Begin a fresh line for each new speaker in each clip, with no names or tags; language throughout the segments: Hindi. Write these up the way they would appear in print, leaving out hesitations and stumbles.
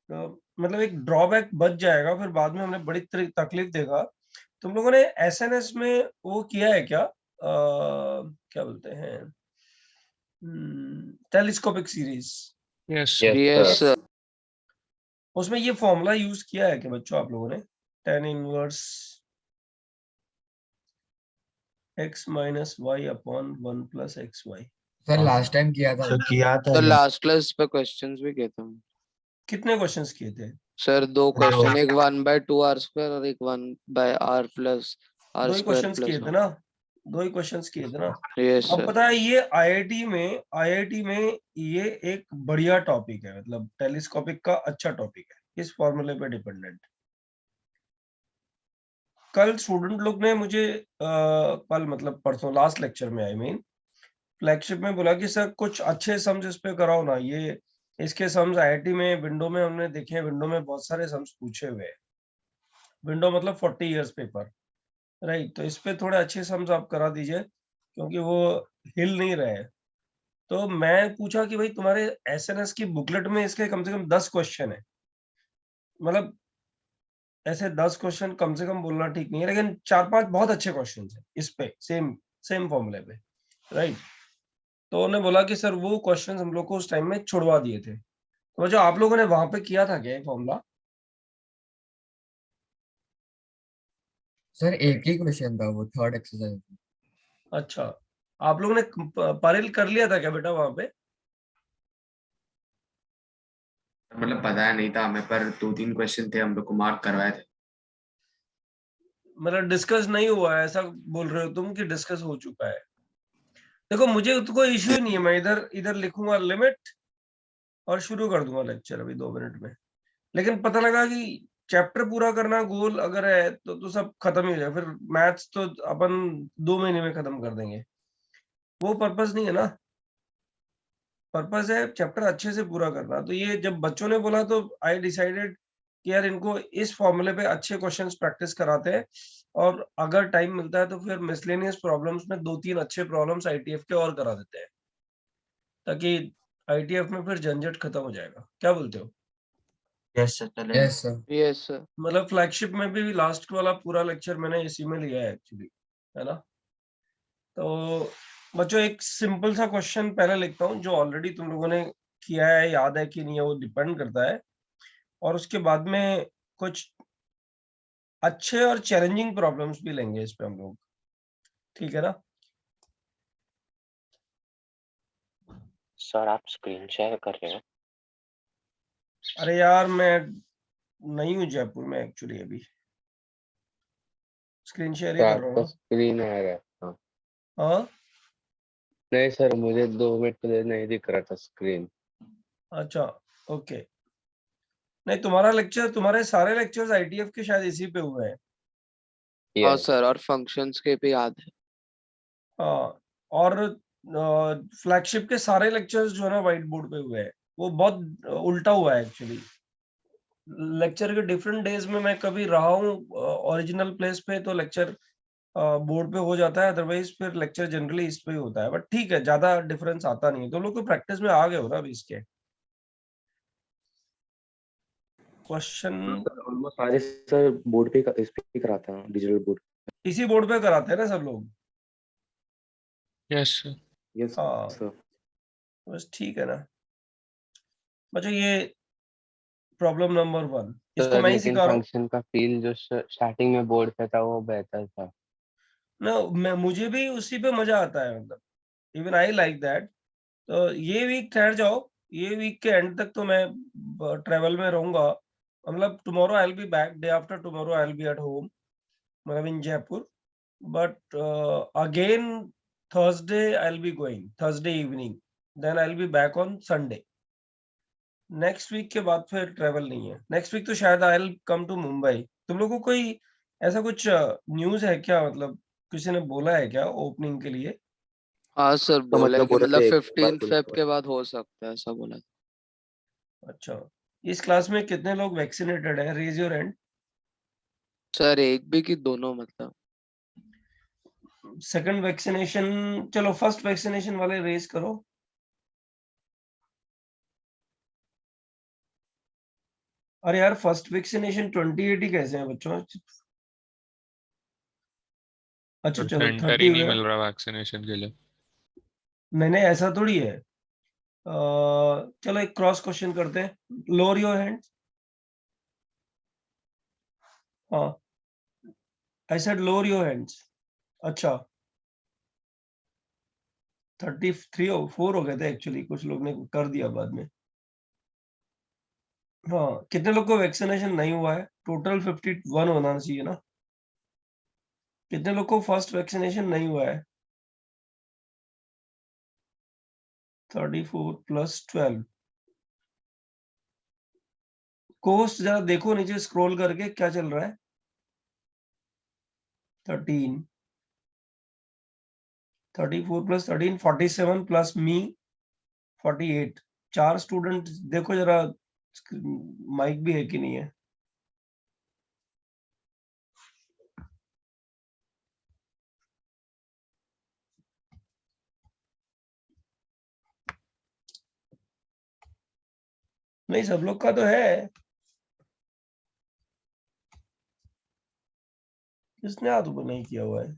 मतलब एक ड्रॉबैक बच जाएगा, फिर बाद में हमने बड़ी तकलीफ देगा। तुम लोगों ने एसएनएस में वो किया है क्या, क्या बोलते हैं, telescopic series?
Yes
yes sir.
उसमें ये फॉर्मूला यूज किया है कि बच्चों आप लोगों ने, tan inverse x minus y upon 1 plus x y?
Sir last time किया था।
सर किया था
तो
ये।
लास्ट क्लास पे क्वेश्चंस भी किए थे हम।
कितने क्वेश्चंस किए थे?
सर 2
दो।
क्वेश्चन, एक 1/2 r² और एक 1/r प्लस r
दो ही
स्क्वायर
क्वेश्चंस
प्लस
किए थे ना, 2 ही क्वेश्चंस किए थे ना।
यस
अब
सर।
पता है ये आईआईटी में ये एक बढ़िया टॉपिक है, मतलब टेलीस्कोपिक का अच्छा टॉपिक है, इस फॉर्मूले पे डिपेंडेंट। कल स्टूडेंट लोग ने मुझे कल मतलब परसों लास्ट लेक्चर में आई मीन फ्लैगशिप में बोला कि सर कुछ अच्छे सम्स इस पे कराओ ना, ये इसके सम्स आईआईटी में विंडो में हमने देखे हैं, विंडो में बहुत सारे सम्स पूछे हुए हैं, विंडो मतलब 40 इयर्स पेपर, राइट? तो इस पे थोड़े अच्छे सम्स आप करा दीजिए क्योंकि वो हिल नहीं रहे। तो मैं पूछा कि भाई तुम्हारे एसएनएस की बुकलेट में इसके कम से कम 10 क्वेश्चन है, मतलब ऐसे 10 क्वेश्चन कम से कम बोलना ठीक नहीं है, लेकिन 4-5 बहुत अच्छे क्वेश्चन है इस पे, सेम सेम फॉर्मूले पे, राइट? तो उन्होंने बोला कि सर वो क्वेश्चन हम लोग को उस टाइम में छुड़वा दिए थे। तो जो आप लोगों ने वहां पे किया था क्या ये फॉर्मूला?
सर एक ही क्वेश्चन था वो, थर्ड एक्सरसाइज।
अच्छा, आप लोगों ने पारिल कर लिया था क्या बेटा वहां पे?
मतलब पता नहीं था हमें, पर 2-3 क्वेश्चन थे हम लोग को मार्क करवाए थे।
मतलब डिस्कस नहीं हुआ है ऐसा बोल रहे हो तुम कि डिस्कस हो चुका है? देखो मुझे तो कोई इश्यू नहीं है, मैं इधर इधर लिखूंगा लिमिट और शुरू कर दूंगा लेक्चर अभी 2 मिनट में। लेकिन पता लगा कि चैप्टर पूरा करना गोल अगर है तो सब खत्म ही हो जाए, फिर मैथ्स तो अपन 2 महीने में खत्म कर देंगे, वो पर्पस नहीं है ना। पर्पस है चैप्टर अच्छे से पूरा करना। तो ये जब बच्चों ने बोला तो आई डिसाइडेड कि यार इनको इस फॉर्मूले पे अच्छे क्वेश्चंस प्रैक्टिस कराते हैं, और अगर टाइम मिलता है तो फिर मिसलेनियस प्रॉब्लम्स में 2-3 अच्छे प्रॉब्लम्स आईटीएफ के और करा देते हैं, ताकि आईटीएफ में फिर झंझट खत्म हो जाएगा। क्या बोलते हो?
यस सर चलेगा।
Yes sir.
Yes sir.
मतलब फ्लैगशिप में भी लास्ट वाला पूरा लेक्चर मैंने इसी में लिया है एक्चुअली, है ना? तो बच्चों एक सिंपल सा क्वेश्चन पहले लिखता हूँ जो ऑलरेडी तुम लोगों ने किया है, याद है कि नहीं है वो डिपेंड करता है, और उसके बाद में कुछ अच्छे और चैलेंजिंग प्रॉब्लम्स भी लेंगे इस पे हम लोग, ठीक है ना?
सर आप स्क्रीन शेयर कर रहे हो?
अरे यार मैं नहीं हूँ जयपुर में एक्चुअली अभी, स्क्रीन शेयर ही
तो
कर रहा
आपका
हूँ
स्क्रीन आ रहा है। हाँ
ना। हाँ
नहीं सर, मुझे 2 मिनट पहले नहीं दिख रहा था स्क्रीन।
अच्छा, ओके। नहीं तुम्हारा लेक्चर, तुम्हारे सारे लेक्चर्स आईटीएफ के शायद इसी पे हुए हैं।
हाँ
यस
सर, और फंक्शंस के भी याद है।
हाँ, और फ्लैगशिप के सारे लेक्चर्स जो है ना व्हाइट बोर्ड पे हुए हैं। वो बहुत उल्टा हुआ है एक्चुअली, लेक्चर के डिफरेंट डेज में मैं कभी रहा हूँ ओरिजिनल प्लेस पे तो लेक्चर बोर्ड पे हो जाता है, अदरवाइज फिर लेक्चर जनरली इस पे ही होता है। बट ठीक है, ज्यादा डिफरेंस आता नहीं है, तो लोग तो प्रैक्टिस में आ गए हो ना अभी इसके क्वेश्चन।
ऑलमोस्ट सारे सर बोर्ड पे इस पे कराते हैं, डिजिटल बोर्ड।
इसी बोर्ड पे कराते हैं ना सब लोग?
Yes sir.
यस
हाँ,
सर।
बस ठीक है ना बच्चों। ये प्रॉब्लम नंबर 1, इसको
सर
मैं ही
लेकिन
सिखा रहा हूँ
फंक्शन का फील जो स्टार्टिंग में बोर्ड पे था वो बेहतर था।
ना। मैं मुझे भी उसी पे मजा आता है, मतलब इवन आई लाइक दैट। तो ये वीक ठहर जाओ, ये वीक के एंड तक तो मैं ट्रेवल में रहूंगा। मतलब tomorrow I will be back, day after tomorrow I will be at home, मतलब in Jaipur. But again Thursday I will be going, Thursday evening, then I will be back on Sunday. Next week के बाद फिर ट्रेवल नहीं है। नेक्स्ट वीक तो शायद I will come to Mumbai. तुम लोगों को कोई ऐसा कुछ न्यूज़ है क्या, मतलब किसी ने बोला है क्या ओपनिंग के लिए?
हाँ सर,
तो
बोला है
मतलब
कि
बोल
मतलब
रहे थे एक बार
15 फेब के बाद हो सकता है, ऐसा बोला।
अच्छा, इस क्लास में कितने लोग वैक्सीनेटेड है? Raise your hand.
सर एक भी कि दोनों मतलब?
सेकंड वैक्सीनेशन, चलो फर्स्ट वैक्सीनेशन वाले रेज करो। अरे यार फर्स्ट वैक्सीनेशन 2080 कैसे हैं बच्चों? अच्छा
तो
चलो
सेंटर
30
ही
हो
नहीं
गया।
मिल रहा वैक्सीनेशन के लिए।
नहीं नहीं ऐसा थोड़ी है। चलो एक क्रॉस क्वेश्चन करते हैं। Lower your hand. हाँ I said lower your hands. अच्छा 33 हो 4 हो गए थे एक्चुअली, कुछ लोग ने कर दिया बाद में। हाँ कितने लोग को वैक्सीनेशन नहीं हुआ है? टोटल 51 होना चाहिए ना। कितने लोग को फर्स्ट वैक्सीनेशन नहीं हुआ है? 34 प्लस 12। कोस्ट जरा देखो नीचे स्क्रॉल करके क्या चल रहा है। 13 34 प्लस 13 47 प्लस मी 48। 4 स्टूडेंट देखो जरा माइक भी है कि नहीं है। नहीं सब लोग का तो है। किसने हाथ ऊपर नहीं किया हुआ है?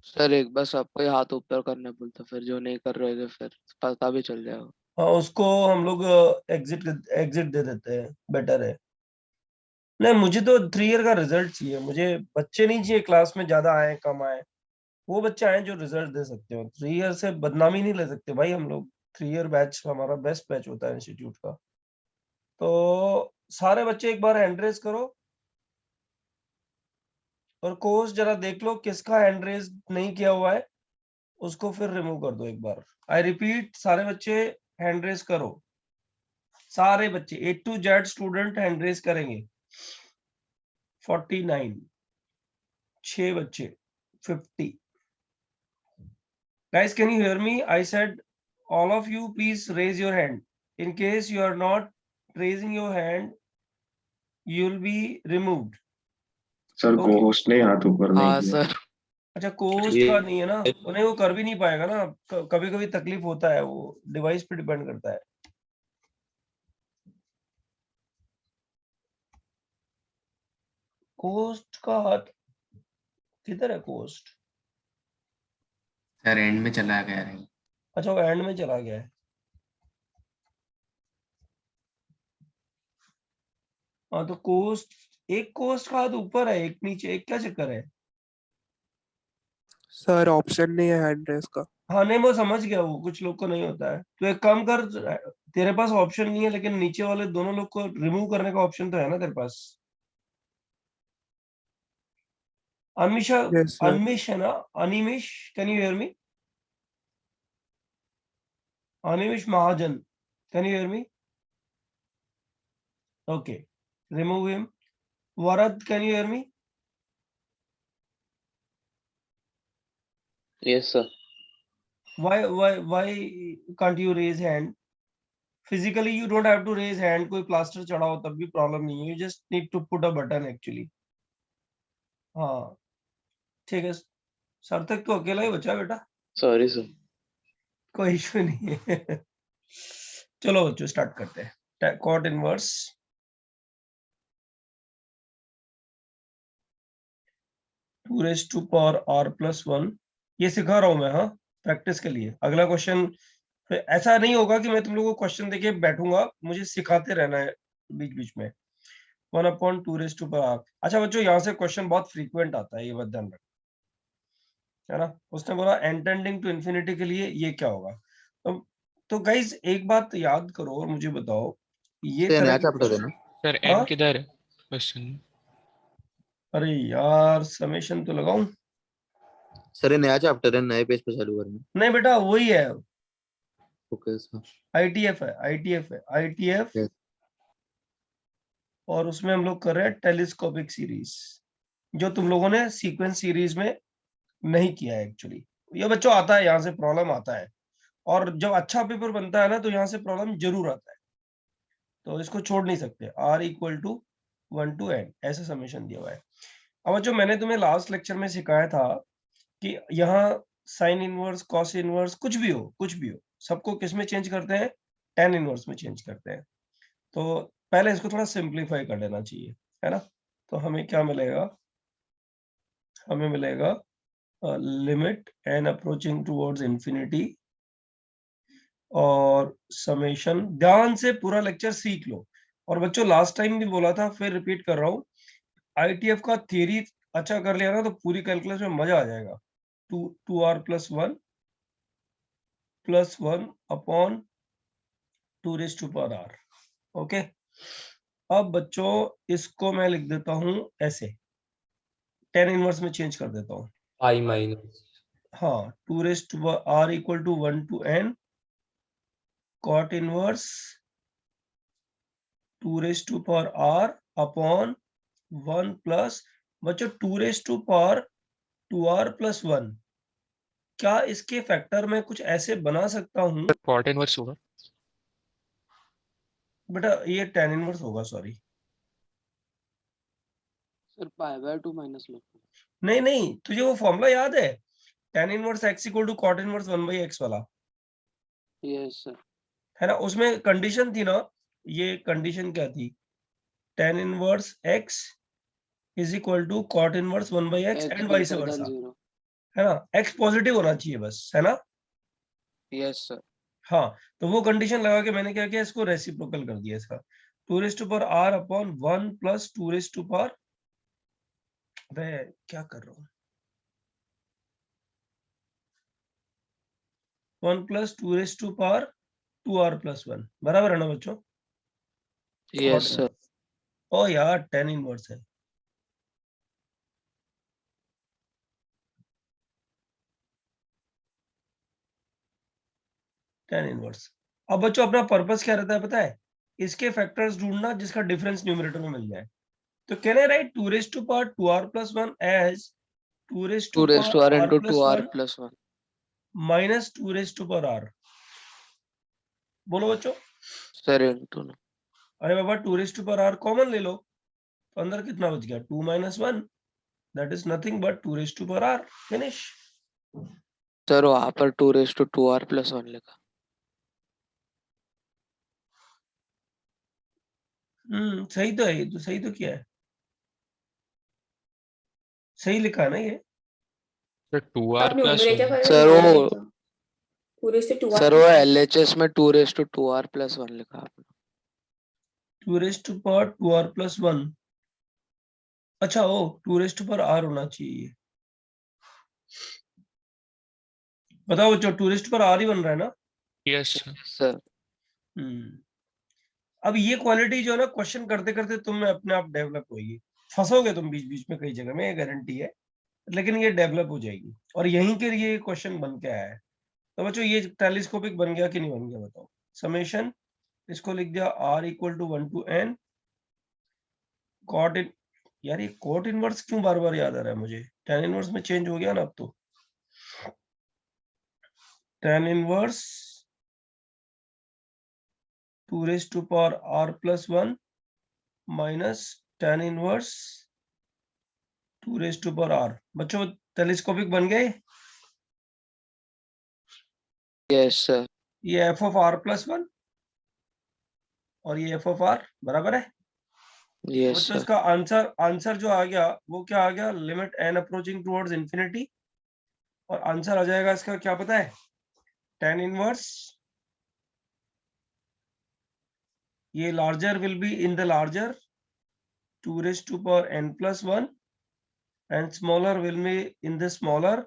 सर एक बार सबको ही हाथ ऊपर करने बोलते, फिर जो नहीं कर रहे थे फिर पता भी चल जाएगा।
हाँ उसको हम लोग एग्जिट एग्जिट दे देते हैं, बेटर है। नहीं मुझे तो 3 ईयर का रिजल्ट चाहिए, मुझे बच्चे नहीं चाहिए क्लास में ज्यादा आए कम आए। वो बच्चे आए जो रिजल्ट दे सकते हो। 3 ईयर से बदनामी नहीं ले सकते भाई हम लोग। 3 ईयर बैच हमारा बेस्ट बैच होता है इंस्टीट्यूट का। तो सारे बच्चे एक बार हैंड रेज करो और कोर्स जरा देख लो किसका हैंड रेज नहीं किया हुआ है, उसको फिर रिमूव कर दो एक बार। आई रिपीट सारे बच्चे हैंड रेज करो। सारे बच्चे A to Z student hand raise करेंगे। 49 6 बच्चे 50। Guys, can you hear me? I said all of you please raise your hand. In case you are not raising your hand, you will be removed.
Sir
Okay.
Co-host ने हाथ ऊपर नहीं
हाँ
किया।
सर।
अच्छा कोस्ट का नहीं है ना, उन्हें वो कर भी नहीं पाएगा ना। कभी कभी तकलीफ होता है, वो डिवाइस पे डिपेंड करता है। कोस्ट का हाथ किधर है? कोस्ट
सर एंड में चला गया है।
अच्छा वो एंड में चला गया है। हाँ तो कोस्ट, एक कोस्ट का हाथ ऊपर है एक नीचे, एक क्या चक्कर है?
सर ऑप्शन नहीं है हैंड रेस का।
हाँ नहीं वो समझ गया, वो कुछ लोग को नहीं होता है। तो एक काम कर, तेरे पास ऑप्शन नहीं है लेकिन नीचे वाले दोनों लोग को रिमूव करने का ऑप्शन तो है ना तेरे पास। अनमिशा,
यस सर।
अनमिश है ना? Animish, can you hear me? Animish Mahajan, can you hear me? Okay remove him. Varad, can you hear me?
Yes sir.
why can't you raise hand? Physically you don't have to raise hand, कोई प्लास्टर चढ़ा हो तब भी प्रॉब्लम नहीं है, you just need to put a button actually। हाँ ठीक है। सार्थक तो अकेला ही बचा बेटा,
सॉरी सर।
कोई इशू नहीं है। चलो बच्चों स्टार्ट करते हैं। Cot inverse 2 raised to power r plus 1। ये सिखा रहा हूं मैं, हाँ प्रैक्टिस के लिए। अगला क्वेश्चन ऐसा नहीं होगा कि मैं तुम लोगों को क्वेश्चन देके बैठूंगा, मुझे सिखाते रहना है बीच बीच में। 1/2 raised to power r। अच्छा बच्चों यहाँ से क्वेश्चन बहुत फ्रीक्वेंट आता है, ये बात ध्यान रखना है ना। उसने बोला n टेंडिंग टू इन्फिनिटी के लिए ये क्या होगा। तो गाइज एक बात याद करो और मुझे बताओ, ये
सर
तरह
नया
के
चैप्टर है ना?
सर
हाँ?
एन किधर है क्वेश्चन?
अरे यार समेशन तो लगाऊं?
सर ये नया चैप्टर है, नए पेज पे चालू करना।
नहीं बेटा वही है,
ओके सर।
ITF है, ITF है, ITF।
Yes.
और उसमें हम लोग कर रहे हैं टेलीस्कोपिक सीरीज, जो तुम लोगों ने सीक्वेंस सीरीज में नहीं किया है एक्चुअली। ये बच्चों आता है, यहाँ से प्रॉब्लम आता है, और जब अच्छा पेपर बनता है ना तो यहाँ से प्रॉब्लम जरूर आता है, तो इसको छोड़ नहीं सकते। R = 1 to n ऐसा समेशन दिया हुआ है। अब बच्चों मैंने तुम्हें लास्ट लेक्चर में सिखाया था कि यहाँ साइन इनवर्स, कॉस इनवर्स, कुछ भी हो सबको किस में चेंज करते हैं, tan इनवर्स में चेंज करते हैं। तो पहले इसको थोड़ा सिंप्लीफाई कर लेना चाहिए, है ना। तो हमें क्या मिलेगा, हमें मिलेगा limit n approaching towards infinity और समेशन। ध्यान से पूरा लेक्चर सीख लो। और बच्चों लास्ट टाइम भी बोला था, फिर रिपीट कर रहा हूँ, ITF का थियरी अच्छा कर लिया ना तो पूरी कैलकुलस में मजा आ जाएगा। 2r plus one upon 2 raise to power r। Okay, अब बच्चों इसको मैं लिख देता हूं ऐसे, tan इनवर्स में चेंज कर देता हूं।
I माइनस
हाँ, 2 raise to power r equal to 1 to n cot inverse 2 raise to power r upon 1 plus, बच्चों 2 raise to power 2r plus 1, क्या इसके फैक्टर में कुछ ऐसे बना सकता हूं?
कॉट इनवर्स होगा।
बेटा ये tan इनवर्स होगा, सॉरी
सर π/2 माइनस लो।
नहीं नहीं, तुझे वो फॉर्मूला याद है, tan inverse x equal to cot inverse 1/x वाला,
यस सर।
है ना। उसमें कंडीशन थी ना, ये कंडीशन क्या थी, tan inverse x is equal to cot inverse 1/x and vice versa,
0।
है ना। x पॉजिटिव होना चाहिए बस, है ना।
Yes sir.
हाँ, तो वो कंडीशन लगा के मैंने क्या किया, इसको रेसिप्रोकल कर दिया इसका, 2 raise to power r upon 1 plus 2 raise to power, अबे क्या कर रहा हूँ, 1 plus 2 raise to power 2r plus 1, बराबर है ना बच्चों।
Yes sir.
ओ यार tan इनवर्स है, tan इनवर्स। अब बच्चों अपना पर्पस क्या रहता है पता है, इसके फैक्टर्स ढूंढना जिसका डिफरेंस न्यूमरेटर में मिल जाए। तो can I write 2 raise to power 2r plus 1 as 2 raise
2
to
raise to
power
r
r
into
plus
2r
1
plus 1।
Minus 2 raise to power r। बोलो बच्चों।
सर into ना।
अरे बाबा 2 raise to power r common ले लो, तो अंदर कितना बच गया, 2 minus 1, that is nothing but 2 raise to power r। Finish.
Sir वहाँ पर 2 रेज़ टू 2r plus 1 लिखा।
सही तो है, ये तो सही तो किया है, सही लिखा है ना ये।
तो 2r
आप
प्लस
न्यूमरेटर पर
सर
ध्यान
वो
देता पूरे से 2r
सर वो
plus 1।
LHS में 2 रेज़ टू 2r plus 1 लिखा आपने।
2 raise to power 2r plus 1, अच्छा ओ 2 रेज़ टू पावर r होना चाहिए। बताओ बच्चों 2 रेज़ टू पावर r ही बन रहा है ना।
यस
सर
अब ये क्वालिटी जो है ना, क्वेश्चन करते करते तुम में अपने आप डेवलप होगी, फंसोगे तुम बीच बीच में कई जगह में, ये गारंटी है, लेकिन ये डेवलप हो जाएगी और यहीं के लिए क्वेश्चन बन के आया है। तो बच्चों ये टेलीस्कोपिक बन गया कि नहीं बन गया बताओ। समेशन, इसको लिख दिया r equal to 1 to n cot in, यार ये कॉट इनवर्स क्यों बार बार याद आ रहा है मुझे, tan इनवर्स में चेंज हो गया ना अब तो। tan inverse 2 raise to power r plus 1 minus tan inverse 2 raise to power r। बच्चों टेलीस्कोपिक बन गए।
Yes sir.
ये f ऑफ r प्लस 1 और ये f ऑफ r बराबर है।
यस
बच्चों
सर।
इसका आंसर जो आ गया वो क्या आ गया, limit n approaching towards infinity, और आंसर आ जाएगा इसका क्या पता है, tan इनवर्स, ये larger will be in the larger 2 raise to power n plus 1 and smaller will be in the smaller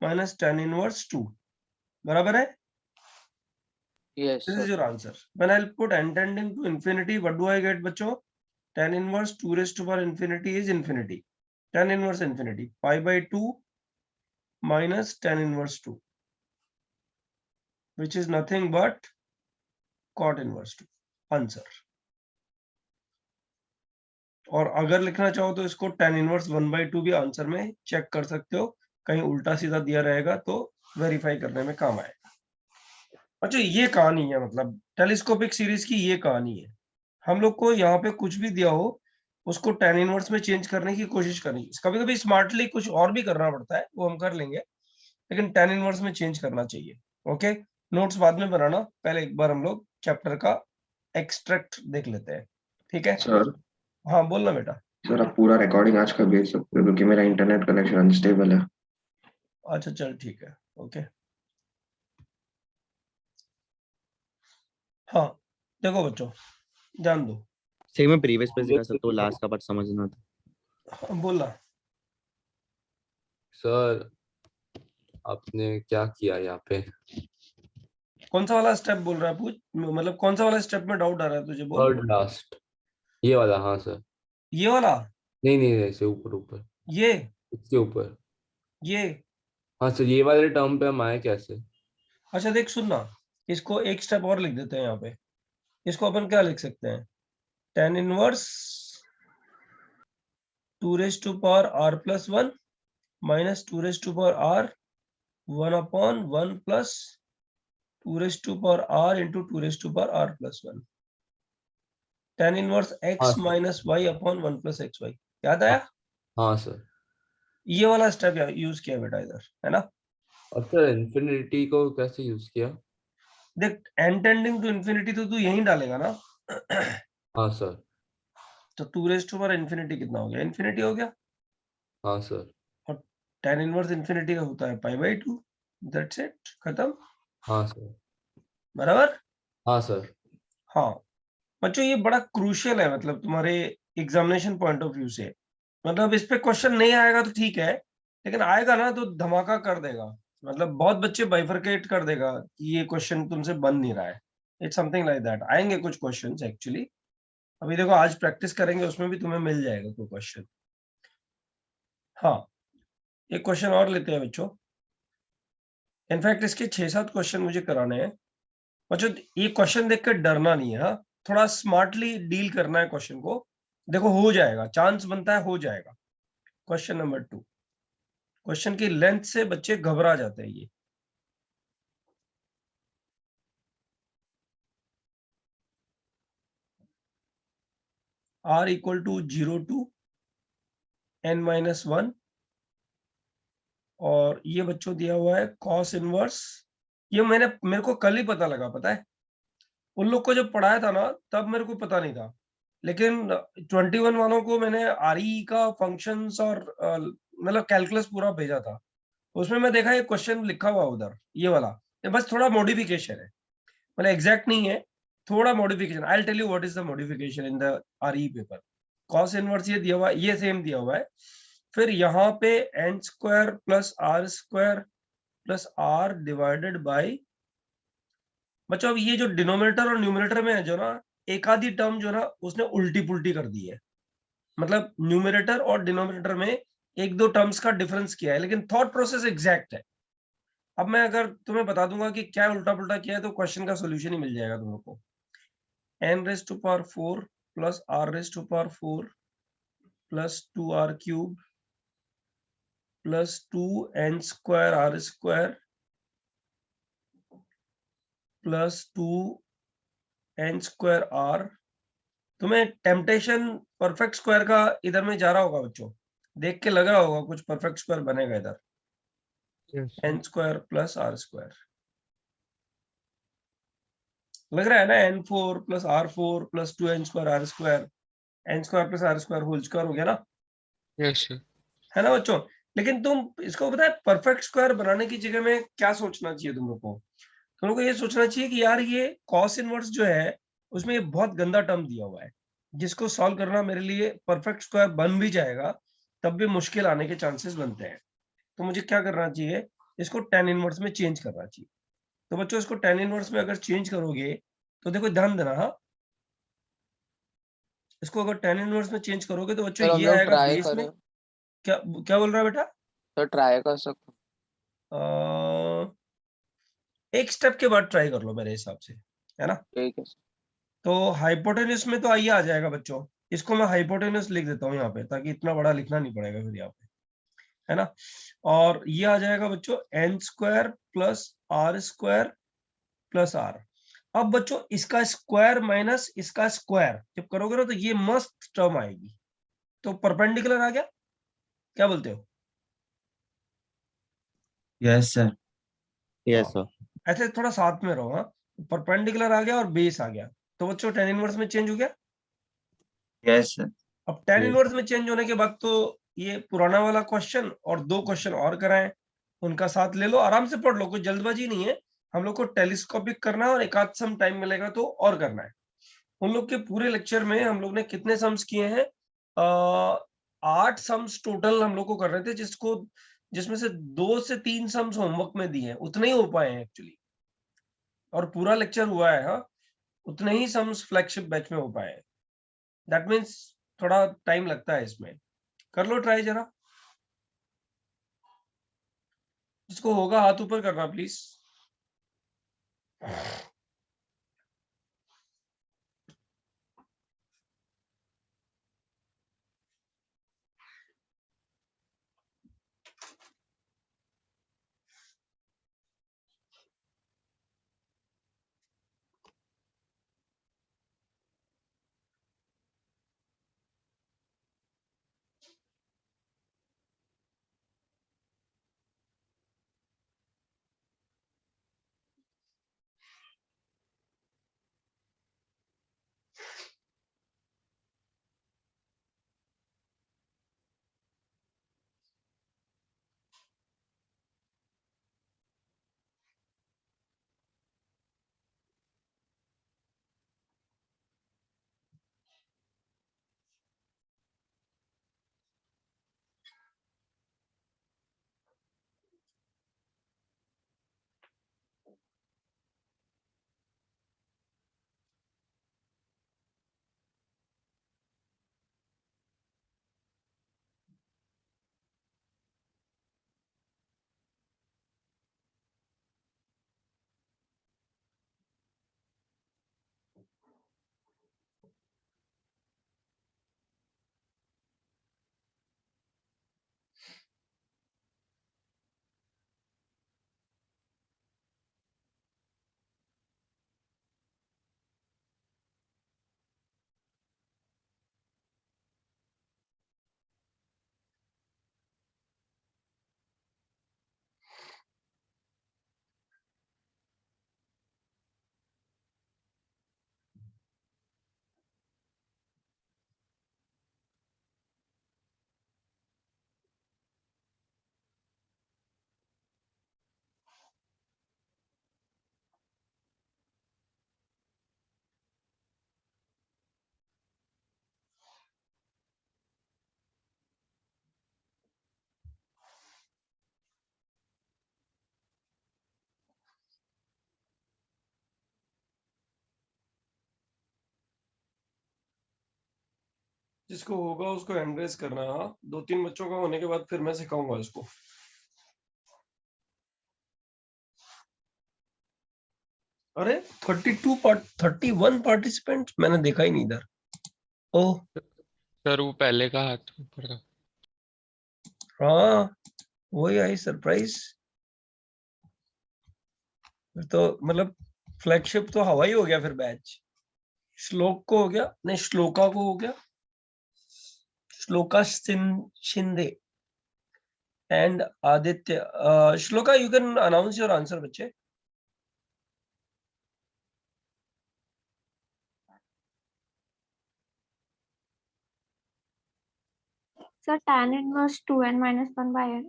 minus tan inverse 2, बराबर है।
Yes
This is
sir.
your answer. When I'll put n tending to infinity, what do I get बच्चों, tan inverse 2 raised to power infinity is infinity, tan inverse infinity, pi by 2 minus tan inverse 2, which is nothing but cot inverse 2, answer। और अगर लिखना चाहो तो इसको tan inverse 1/2 भी आंसर में चेक कर सकते हो, कहीं उल्टा सीधा दिया रहेगा तो वेरीफाई करने में काम आएगा। अच्छा ये कहानी है, मतलब टेलीस्कोपिक सीरीज की ये कहानी है। हम लोग को यहाँ पे कुछ भी दिया हो उसको tan इनवर्स में चेंज करने की कोशिश करनी, कभी-कभी स्मार्टली कुछ और भी करना पड़ता है, वो हम कर लेंगे, लेकिन tan इनवर्स में चेंज करना चाहिए। ओके, नोट्स बाद में बनाना, पहले एक बार हम लोग चैप्टर का एक्सट्रैक्ट देख लेते हैं, ठीक है?
सर
हाँ बोलना बेटा।
सर आप पूरा रिकॉर्डिंग आज का भेज सकते हो क्योंकि मेरा इंटरनेट कनेक्शन अनस्टेबल है।
अच्छा चल ठीक है, ओके। हाँ देखो बच्चों, जान दो।
सेम मैं प्रीवियस पे सिखा सकता हूँ, लास्ट का पार्ट समझना था।
हाँ, बोलना।
सर आपने क्या किया यहाँ पे?
कौन सा वाला स्टेप बोल रहा है? पूछ, मतलब कौन सा वाला स्टेप में डाउट आ रहा है तुझे, बोल।
थर्ड लास्ट, ये वाला। हाँ सर।
ये वाला?
नहीं नहीं नहीं, ऐसे ऊपर ऊपर,
ये
इसके ऊपर।
ये
हाँ सर, ये वाले टर्म पे हम आए कैसे?
अच्छा देख सुनना, इसको एक स्टेप और लिख देते हैं यहाँ पे। इसको अपन क्या लिख सकते हैं? tan inverse 2 raised to power r plus 1 minus 2 raised to power r 1 upon 1 plus 2 raised to power r into 2 raised to power r plus 1 tan inverse
हाँ
x
sir.
minus y upon 1 plus xy। याद आया?
हाँ सर।
ये वाला स्टेप यूज किया बेटा इधर, है ना?
और सर इन्फिनिटी को कैसे यूज किया?
देख n टेंडिंग टू इन्फिनिटी तो तू यहीं डालेगा ना।
हाँ सर।
तो 2 raised to power infinity कितना हो गया? इन्फिनिटी हो गया।
हाँ सर।
और tan इनवर्स इन्फिनिटी का होता है पाई बाई 2। दैट्स इट, खत्म।
हाँ सर।
बराबर?
हाँ सर।
हाँ बच्चों, ये बड़ा क्रूशियल है, मतलब तुम्हारे एग्जामिनेशन पॉइंट ऑफ व्यू से। मतलब इस पे क्वेश्चन नहीं आएगा तो ठीक है, लेकिन आएगा ना तो धमाका कर देगा। मतलब बहुत बच्चे बाइफरकेट कर देगा कि ये क्वेश्चन तुमसे बन नहीं रहा है। It's something like that. आएंगे कुछ क्वेश्चंस एक्चुअली, अभी देखो आज प्रैक्टिस करेंगे, उसमें भी तुम्हें मिल जाएगा कोई क्वेश्चन। हाँ एक क्वेश्चन और लेते हैं बच्चों। इनफैक्ट इसके 6-7 क्वेश्चन मुझे कराने हैं बच्चों। ये क्वेश्चन देखकर डरना नहीं है, हाँ थोड़ा स्मार्टली डील करना है क्वेश्चन को। देखो हो जाएगा, चांस बनता है हो जाएगा। क्वेश्चन नंबर 2, क्वेश्चन की लेंथ से बच्चे घबरा जाते हैं। ये r equal to 0 to n-1, और ये बच्चों दिया हुआ है cos इनवर्स। ये मेरे को कल ही पता लगा, पता है उन लोग को जब पढ़ाया था ना तब मेरे को पता नहीं था, लेकिन 21 वालों को मैंने RE का फंक्शंस और मतलब कैलकुलस पूरा भेजा था। उसमें मैं देखा ये क्वेश्चन लिखा हुआ उधर, ये वाला। ये बस थोड़ा मॉडिफिकेशन है, मतलब एग्जैक्ट नहीं है, थोड़ा modification. I will tell you what is the modification in the RE paper. cos inverse ये दिया हुआ है, ये सेम दिया हुआ है। फिर यहाँ पे n square plus r square plus r divided by, बच्चों अब ये जो डिनोमिनेटर और न्यूमरेटर में है जो ना, एक आधी टर्म जो ना उसने उल्टी पुल्टी कर दी है। मतलब न्यूमरेटर और डिनोमिनेटर में एक दो टर्म्स का डिफरेंस किया है, लेकिन थॉट प्रोसेस एग्जैक्ट है। अब मैं अगर तुम्हें बता दूंगा कि क्या उल्टा पुल्टा किया है तो क्वेश्चन का सॉल्यूशन ही मिल जाएगा तुम लोग को। n raise to power 4 plus r raise to power 4 plus 2r cube plus 2n square r square plus 2n square r। तुम्हें टेम्पटेशन परफेक्ट स्क्वायर का इधर में जा रहा होगा बच्चों, देख के लग रहा होगा कुछ परफेक्ट स्क्वायर बनेगा इधर। n square plus r square लग रहा है ना, n4 plus r4 plus 2n square r square, n square plus r square whole square हो गया ना?
Yes sir.
है ना बच्चों? लेकिन तुम इसको पता है परफेक्ट स्क्वायर बनाने की जगह में क्या सोचना चाहिए तुम लोग को? तुम लोग को ये सोचना चाहिए कि यार ये cos इनवर्स जो है उसमें ये बहुत गंदा टर्म दिया हुआ है, जिसको सॉल्व करना मेरे लिए परफेक्ट स्क्वायर बन भी जाएगा तब भी मुश्किल आने के चांसेस बनते हैं। तो मुझे क्या करना चाहिए? इसको tan इनवर्स में चेंज करना चाहिए। तो बच्चों इसको tan इनवर्स में अगर चेंज करोगे तो देखो ध्यान देना, हाँ इसको अगर tan इनवर्स में चेंज करोगे तो बच्चों
सर हम
ये
लोग
आएगा
ट्राई
बेस में।
करें।
क्या क्या बोल रहा है बेटा?
सर ट्राई कर सकते
एक स्टेप के बाद ट्राई कर लो मेरे हिसाब से, है ना?
ठीक है सर।
तो हाइपोटेन्यूस में तो आइए आ जाएगा बच्चों, इसको मैं हाइपोटेन्यूस लिख देता हूँ यहाँ पे ताकि इतना बड़ा लिखना नहीं पड़ेगा फिर यहाँ पे, है ना? और ये आ जाएगा बच्चों n square plus r square plus r। अब बच्चों इसका स्क्वायर माइनस इसका स्क्वायर जब करोगे ना तो ये मस्त टर्म आएगी। तो परपेंडिकुलर आ गया, क्या बोलते हो?
Yes sir. Yes sir.
ऐसे थोड़ा साथ में रहो। हाँ, परपेंडिकुलर आ गया और बेस आ गया, तो बच्चों tan इनवर्स में चेंज हो गया।
Yes sir.
अब tan
Yes.
इनवर्स में चेंज होने के बाद तो ये पुराना वाला क्वेश्चन और 2 क्वेश्चन और कराएं, उनका साथ ले लो, आराम से पढ़ लो, कोई जल्दबाजी नहीं है। हम लोग को टेलीस्कोपिक करना है और एक आध सम टाइम मिलेगा तो और करना है। उन लोग के पूरे लेक्चर में हम लोग ने कितने सम्स किए हैं? 8 सम्स टोटल हम लोग को कर रहे थे, जिसमें से 2 से 3 सम्स होमवर्क में दिए हैं, उतने ही हो पाए हैं एक्चुअली, और पूरा लेक्चर हुआ है। हाँ, उतने ही सम्स फ्लैगशिप बैच में हो पाए हैं। दैट मीन्स थोड़ा टाइम लगता है इसमें। कर लो ट्राई जरा, जिसको होगा हाथ ऊपर करना प्लीज। जिसको होगा उसको एंड्रेस करना है। हाँ, 2-3 बच्चों का होने के बाद फिर मैं सिखाऊंगा इसको। अरे 31 पार्टिसिपेंट मैंने देखा ही नहीं इधर। ओह
सर वो पहले का हाथ ऊपर था।
हाँ, वही आई सरप्राइज। तो मतलब फ्लैगशिप तो हवा ही हो गया फिर बैच। श्लोक को हो गया, नहीं श्लोका को हो गया, shloka Shinde and Aditya. Shloka you can announce your answer बच्चे।
Sir, tan inverse 2n minus 1 by n.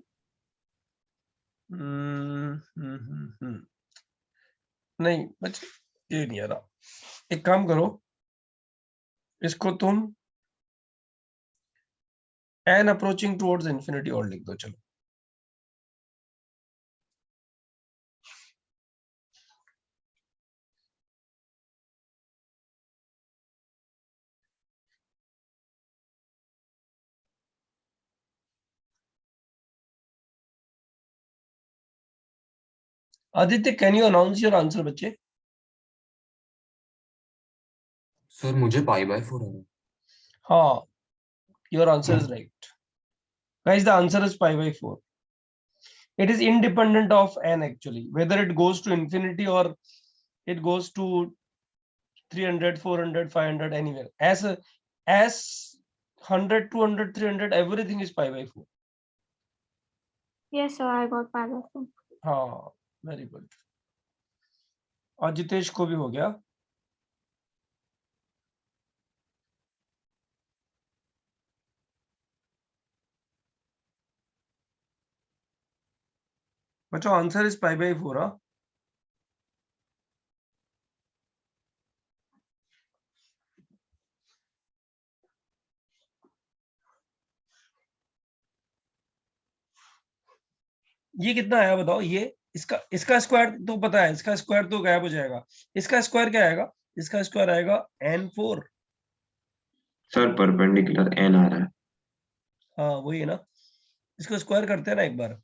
नहीं बच्चे, ये नहीं आ रहा। एक काम करो, इसको तुम n अप्रोचिंग टुवर्ड्स इंफिनिटी और लिख दो। चलो Aditya, can you announce your answer बच्चे?
सर मुझे पाई बाय 4 है।
हाँ, your answer is right. Guys, the answer is pi by 4. It is independent of n actually, whether it goes to infinity or it goes to 300, 400, 500, anywhere. As 100, 200, 300, everything is pi by 4.
Yes, sir, I got pi by 4.
हाँ, very good. और जितेश को भी हो गया। बच्चों आंसर इज पाई बाई 4। ये कितना आया बताओ? ये इसका स्क्वायर तो पता है, इसका स्क्वायर तो गायब हो जाएगा। इसका स्क्वायर क्या आएगा? इसका स्क्वायर आएगा n4।
सर परपेंडिकुलर n आ रहा है।
हाँ वही है ना, इसको स्क्वायर करते हैं ना एक बार।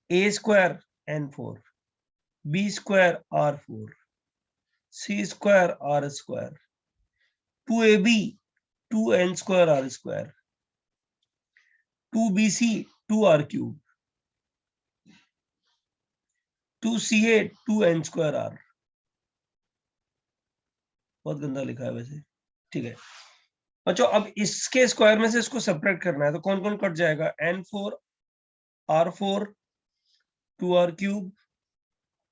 a square n4, b square r4, c square r square, 2ab 2n square r square, 2bc 2r cube, 2ca 2n square r। बहुत गंदा लिखा है वैसे, ठीक है बच्चों। अब इसके स्क्वायर में से इसको सेपरेट करना है, तो कौन कौन कट जाएगा? n4 r4 2r cube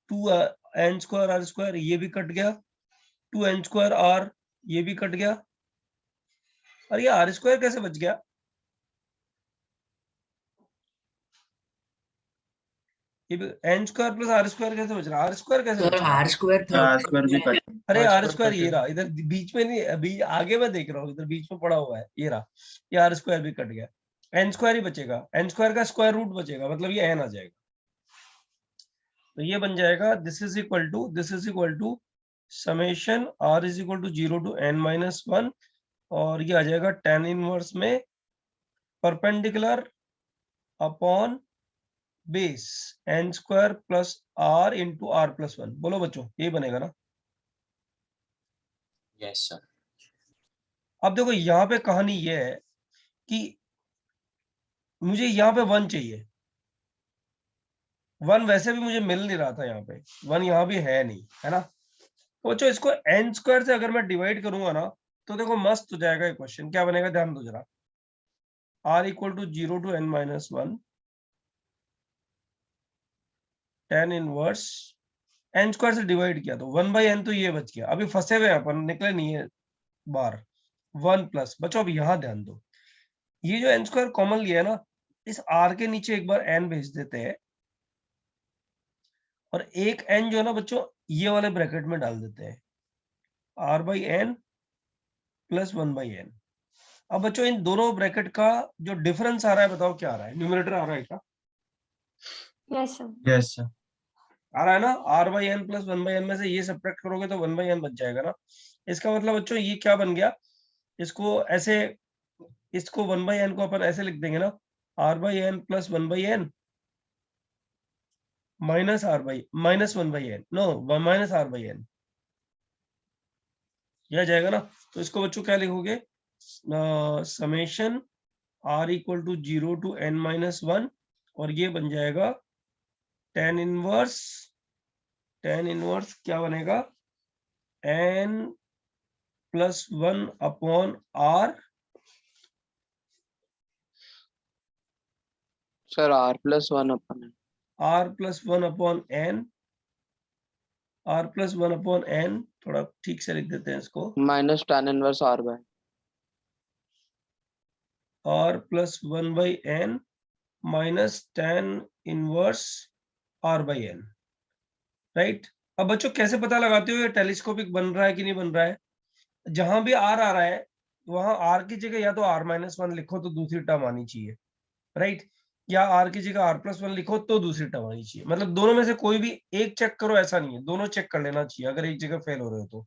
2n square r square, ये भी कट गया। 2n स्क्वायर r, ये भी कट गया। और ये r स्क्वायर कैसे बच गया? ये n square plus r square कैसे बच रहा? r स्क्वायर कैसे बच रहा?
आर स्क्वायर था।
आर स्क्वायर भी कट।
अरे
R
r
square
square
cut
ये
गया।
रहा, इधर बीच में नहीं, अभी आगे मैं देख रहा हूँ, इधर बीच में पड़ा हुआ है, ये रहा। ये r स्क्वायर भी कट गया, n स्क्वायर ही बचेगा। n स्क्वायर का स्क्वायर रूट बचेगा, मतलब ये n आ जाएगा। तो ये बन जाएगा this is equal to summation r is equal to 0 to n minus 1, और ये आ जाएगा tan इनवर्स में perpendicular upon base n square plus r into r plus 1। बोलो बच्चों, ये बनेगा ना?
Yes sir.
अब देखो यहाँ पे कहानी ये है कि मुझे यहाँ पे 1 चाहिए। 1 वैसे भी मुझे मिल नहीं रहा था, यहाँ पे 1 यहाँ भी है नहीं, है ना? तो बच्चों इसको n स्क्वायर से अगर मैं डिवाइड करूंगा ना, तो देखो मस्त हो जाएगा ये क्वेश्चन। क्या बनेगा? ध्यान दो जरा। r equal to 0 to n minus 1 tan inverse n square से डिवाइड किया तो 1/n, तो ये बच गया। अभी फंसे हुए अपन, निकले नहीं है बाहर। 1 प्लस, बच्चों अब यहाँ ध्यान दो, ये जो n स्क्वायर कॉमन लिया है ना, इस r के नीचे एक बार n भेज देते हैं, और एक n जो है ना बच्चों, ये वाले ब्रैकेट में डाल देते हैं, r/n प्लस 1/n। अब बच्चों इन दोनों ब्रैकेट का जो डिफरेंस आ रहा है, बताओ क्या आ रहा है? न्यूमरेटर आ रहा है क्या?
Yes sir.
Yes sir.
आ रहा है ना? r/n प्लस 1/n में से ये सब्ट्रैक्ट करोगे तो 1/n बच जाएगा ना। इसका मतलब बच्चों ये क्या बन गया? इसको ऐसे, इसको 1/n को अपन ऐसे लिख देंगे ना, r/n plus 1/n minus minus 1/n, no minus r/n, यह जाएगा ना। तो इसको बच्चों क्या लिखोगे? Summation r equal to 0 to n minus 1, और ये बन जाएगा tan इनवर्स क्या बनेगा? n plus 1 upon r।
Sir r plus 1 upon
r plus 1 upon n, r plus 1 upon n, थोड़ा ठीक से लिख देते हैं इसको,
minus tan inverse r by
r plus 1/n minus tan inverse r/n, right? अब बच्चों कैसे पता लगाते हो ये टेलीस्कोपिक बन रहा है कि नहीं बन रहा है? जहां भी r आ रहा है वहां r की जगह या तो r-1 लिखो तो दूसरी टर्म आनी चाहिए, राइट? या r की जगह r+1 लिखो तो दूसरी टर्म आनी चाहिए। मतलब दोनों में से कोई भी एक चेक करो, ऐसा नहीं है, दोनों चेक कर लेना चाहिए। अगर एक जगह फेल हो रहे हो तो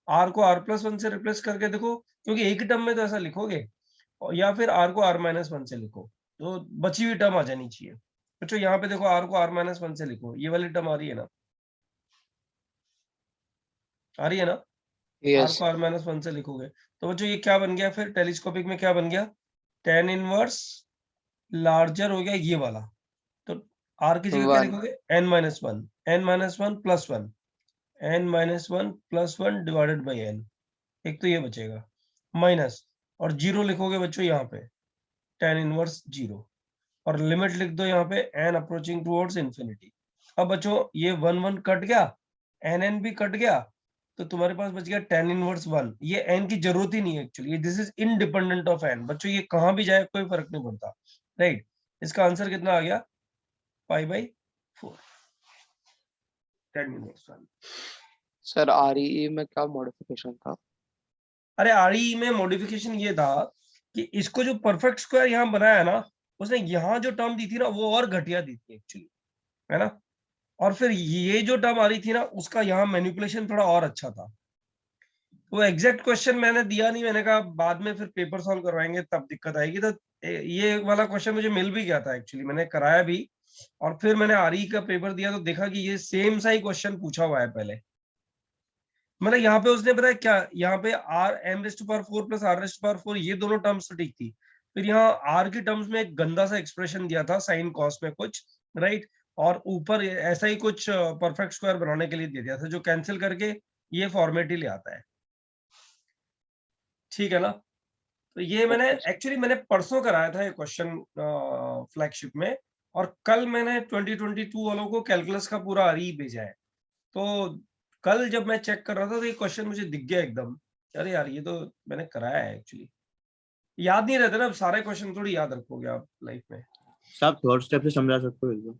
r को r+1 से रिप्लेस करके देखो, क्योंकि एक ही टर्म में तो ऐसा लिखोगे, या फिर r को r-1 से लिखो, तो बची हुई टर्म आ जानी चाहिए। बच्चों यहाँ पे देखो, r को r-1 से लिखो, ये वाली टर्म आ रही है ना? आ रही है ना? r को r-1 से लिखोगे तो बच्चों ये क्या बन गया? फिर टेलीस्कोपिक में क्या बन गया? tan इनवर्स लार्जर हो गया ये वाला, तो r की जगह क्या लिखोगे? n-1, n-1 plus 1, n-1 plus 1 divided by n, एक तो ये बचेगा माइनस, और 0 लिखोगे बच्चों यहाँ पे, tan इनवर्स 0, और लिमिट लिख दो यहाँ पे n अप्रोचिंग टुवर्ड्स इंफिनिटी। अब बच्चों ये 1 1 कट गया, एन एन भी कट गया, तो तुम्हारे पास बच गया tan इनवर्स 1। ये n की जरूरत ही नहीं है actually, this is independent of n। बच्चों ये कहां भी जाए कोई फर्क नहीं पड़ता, राइट। इसका आंसर कितना आ गया, π/4 tan इनवर्स 1।
सर आरईई में क्या मॉडिफिकेशन था?
अरे आरई में मॉडिफिकेशन ये था कि इसको जो परफेक्ट स्क्वायर यहाँ बनाया ना, उसने यहाँ जो टर्म दी थी ना वो और घटिया दी थी एक्चुअली, है ना। और फिर ये जो टर्म आ रही थी ना उसका यहाँ मैनिपुलेशन थोड़ा और अच्छा था। वो एग्जैक्ट क्वेश्चन मैंने दिया नहीं, मैंने कहा बाद में फिर पेपर सॉल्व करवाएंगे तब दिक्कत आएगी। तो ये वाला क्वेश्चन मुझे मिल भी गया था एक्चुअली, मैंने कराया भी, और फिर मैंने आरई का पेपर दिया तो देखा कि ये सेम सा ही क्वेश्चन पूछा हुआ है पहले। मतलब यहाँ पे उसने बताया क्या, यहाँ पे r(m⁴ प्लस r⁴ ये दोनों टर्म्स तो ठीक थी, फिर यहाँ r की टर्म्स में एक गंदा सा एक्सप्रेशन दिया था साइन कॉस में कुछ, राइट। और ऊपर ऐसा ही कुछ परफेक्ट स्क्वायर बनाने के लिए दे दिया था जो कैंसिल करके ये फॉर्मेट ही ले आता है, ठीक है ना। तो ये मैंने एक्चुअली मैंने परसों कराया था ये क्वेश्चन फ्लैगशिप में, और कल मैंने 2022 वालों को कैलकुलस का पूरा आरई भेजा है। तो कल जब मैं चेक कर रहा था तो ये क्वेश्चन मुझे दिख गया एकदम, अरे यार ये तो मैंने कराया है एक्चुअली। याद नहीं रहता ना, अब सारे क्वेश्चन थोड़ी याद रखोगे आप लाइफ में।
साहब थर्ड स्टेप से समझा सकते हो एकदम।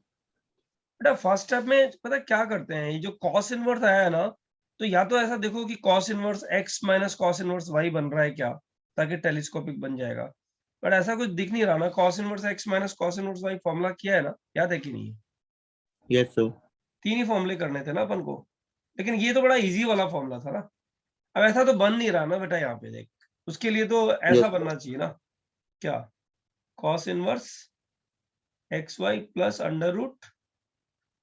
बेटा फर्स्ट स्टेप में पता है क्या करते हैं, ये जो कॉस इनवर्स आया है ना, तो या तो ऐसा देखो कि cos inverse x minus cos inverse y बन रहा है क्या, ताकि टेलीस्कोपिक बन जाएगा। बट ऐसा कुछ दिख नहीं रहा ना, cos inverse x minus cos inverse y formula किया है ना, याद है कि नहीं?
Yes sir.
3 ही फॉर्मूले करने थे ना अपन को, लेकिन ये तो बड़ा इजी वाला फॉर्मूला था ना। अब ऐसा तो बन नहीं रहा ना बेटा, यहाँ पे देख, उसके लिए तो ऐसा
Yes.
बनना चाहिए ना, क्या, cos inverse x y plus under root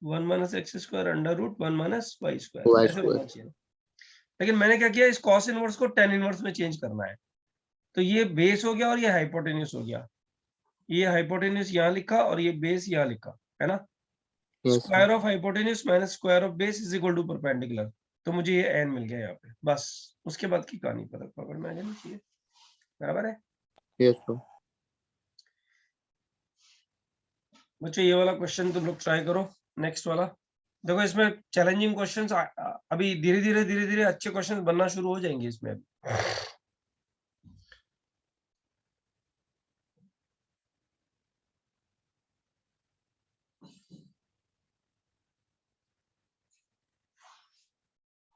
1 minus x square under root 1 minus y square,
Y
ऐसे
square.
बनना चाहिए। लेकिन मैंने क्या किया, इस कॉस इनवर्स को tan इनवर्स में चेंज करना है, तो ये बेस हो गया और ये हाइपोटेन्यूस हो गया। ये हाइपोटेन्यूस यहाँ लिखा और ये बेस यहाँ लिखा, है ना।
Yes sir.
Square of hypotenuse minus square of base is equal to perpendicular, तो मुझे ये n मिल गया यहाँ पे, बस उसके बाद की कहानी पता पकड़ में आ जानी चाहिए, बराबर है।
Yes sir.
बच्चों ये वाला क्वेश्चन तुम लोग ट्राई करो, नेक्स्ट वाला देखो, इसमें चैलेंजिंग क्वेश्चंस अभी धीरे धीरे अच्छे क्वेश्चंस बनना शुरू हो जाएंगे इसमें।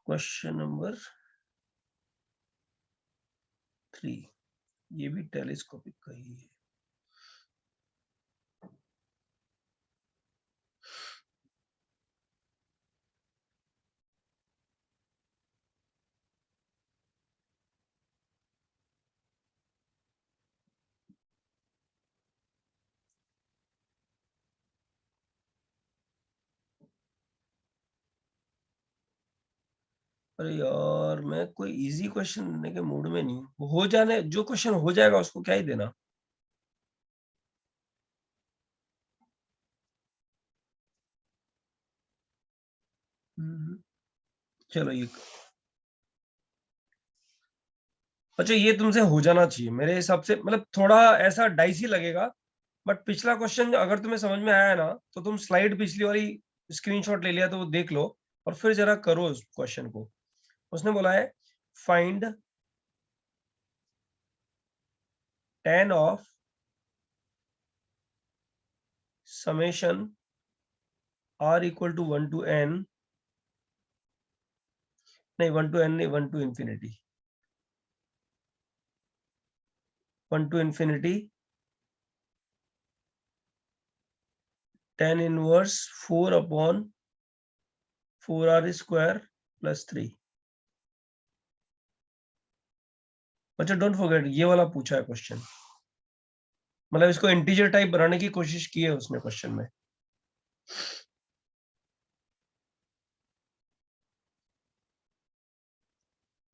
क्वेश्चन नंबर 3, ये भी टेलीस्कोपिक का ही है। अरे यार मैं कोई इजी क्वेश्चन देने के मूड में नहीं हूँ, हो जाने जो क्वेश्चन हो जाएगा उसको क्या ही देना। चलो ये अच्छा, ये तुमसे हो जाना चाहिए मेरे हिसाब से, मतलब थोड़ा ऐसा डाइसी लगेगा, बट पिछला क्वेश्चन अगर तुम्हें समझ में आया ना तो तुम स्लाइड पिछली वाली स्क्रीनशॉट ले लिया तो वो देख लो और फिर जरा करो उस क्वेश्चन को। उसने बोला है find tan of summation r equal to 1 to n, नहीं 1 टू n नहीं, 1 to infinity, 1 to infinity tan inverse 4 अपॉन 4r स्क्वायर प्लस 3। अच्छा डोंट फॉरगेट ये वाला पूछा है क्वेश्चन, मतलब इसको इंटीजर टाइप बनाने की कोशिश की है उसने क्वेश्चन में।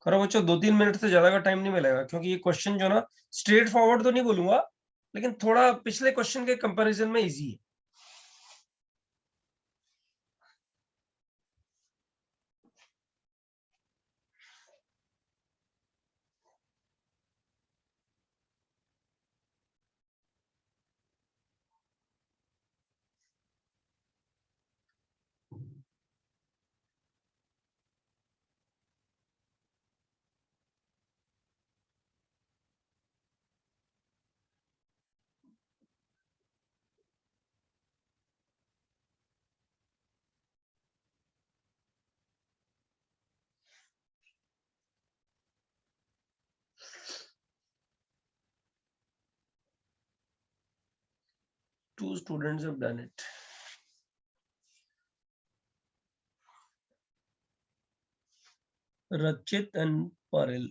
करो बच्चों, 2-3 मिनट से ज्यादा का टाइम नहीं मिलेगा, क्योंकि ये क्वेश्चन जो ना स्ट्रेट फॉरवर्ड तो नहीं बोलूंगा, लेकिन थोड़ा पिछले क्वेश्चन के कंपैरिजन में इजी है। 2 students have done it. Rachit and Paril.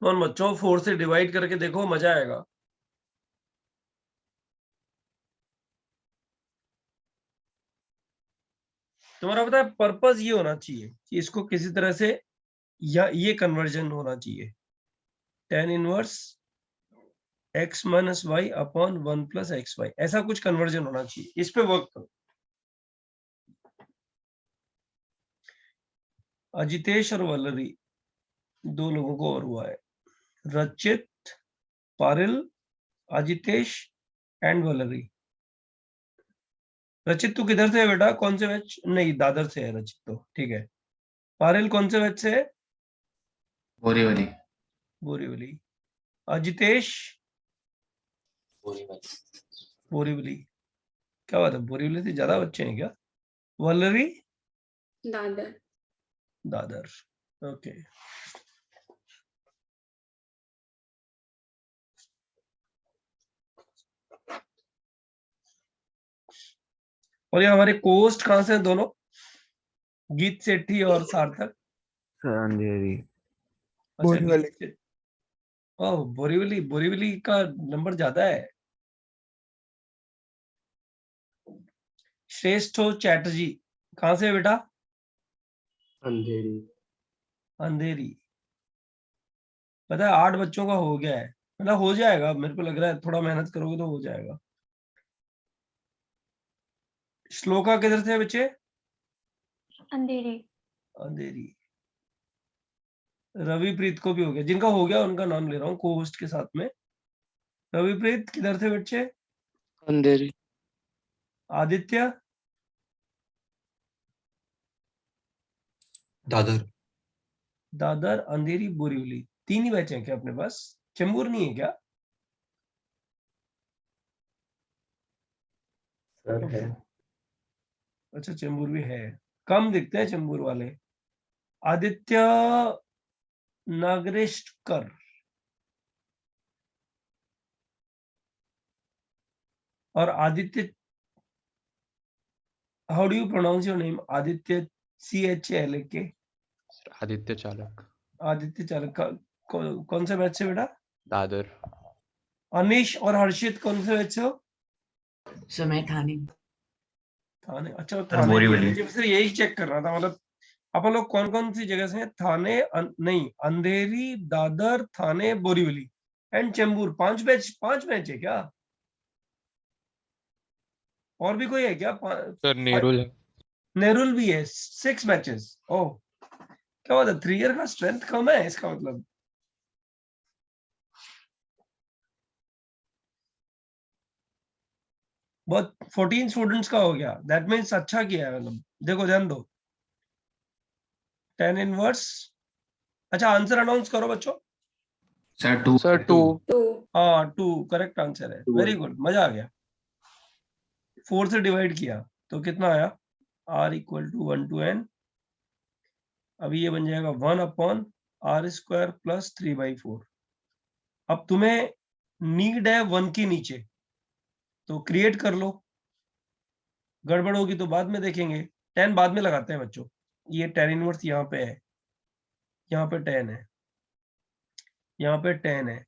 कौन बच्चों 4 से डिवाइड करके देखो, मजा आएगा। तुम्हारा पता है पर्पस ये होना चाहिए कि इसको किसी तरह से या ये कन्वर्जन होना चाहिए, tan inverse x minus y upon 1 plus x y, ऐसा कुछ कन्वर्जन होना चाहिए। इस पे वर्क करो। अजितेश और वल्लरी 2 लोगों को और हुआ है। रचित, पारिल, अजितेश एंड वल्लरी। रचित तू किधर से है बेटा? कौन से बैच? नहीं, दादर से है रचित तो, ठीक है। पारिल कौन से बैच से है?
बोरीवली।
बोरीवली। अजितेश
बोरीवली।
बोरीवली। क्या बात है, बोरीवली से ज्यादा बच्चे हैं क्या? वल्लरी
दादर।
दादर, ओके। और ये हमारे कोस्ट कहाँ से हैं दोनों? गीत सेठी और सार्थक।
अंधेरी।
अच्छा,
बोरीवली।
गीत से- ओह, बोरीवली। बोरीवली का नंबर ज्यादा है। श्रेष्ठ चैटर्जी कहाँ से है बेटा?
अंधेरी।
अंधेरी। पता है 8 बच्चों का हो गया है, मतलब हो जाएगा, मेरे को लग रहा है थोड़ा मेहनत करोगे तो हो जाएगा। श्लोका किधर से है बच्चे?
अंधेरी।
अंधेरी। रविप्रीत को भी हो गया, जिनका हो गया उनका नाम ले रहा हूँ को-होस्ट के साथ में। रविप्रीत किधर से बच्चे?
अंधेरी।
आदित्य?
दादर।
दादर, अंधेरी, बोरीवली। 3 ही बैचे हैं क्या अपने पास? चेंबूर नहीं है क्या?
सर है।
अच्छा, चेंबूर भी है, कम दिखते हैं चेंबूर वाले। आदित्य नागरेशकर, और Aditya, how do you pronounce your name? Aditya CHALK।
Aditya Chalak.
Aditya चालक कौन से बैच से बेटा?
दादर।
अनीश और हर्षित कौन से बैच से हो?
सर मैं थाने।
थाने, अच्छा थाने भी है। मुझे सिर्फ यही चेक करना था, मतलब अपन लोग कौन कौन सी जगह से हैं? थाने नहीं, अंधेरी, दादर, थाने, बोरीवली एंड चेंबूर। 5 बैच है क्या? और भी कोई है क्या?
सर नेरुल है।
नेरुल भी है। 6 बैचेस। ओह, क्या बात है, 3 ईयर का स्ट्रेंथ कम है इसका मतलब। बहुत 14 स्टूडेंट्स का हो गया, दैट मीन्स अच्छा किया है। मतलब देखो, ध्यान दो, tan इनवर्स। अच्छा, आंसर अनाउंस करो बच्चों।
सर 2।
सर 2।
2।
हाँ, 2 करेक्ट आंसर है। वेरी गुड, मजा आ गया। 4 से डिवाइड किया तो कितना आया? r equal to 1 to n। अभी ये बन जाएगा 1 अपॉन r स्क्वायर प्लस 3/4। अब तुम्हें नीड है 1 के नीचे, तो क्रिएट कर लो। गड़बड़ होगी तो बाद में देखेंगे। 10 बाद में लगाते हैं बच्चों। ये tan इनवर्स यहाँ पे है, यहाँ पे 10 है, यहाँ पे 10 है,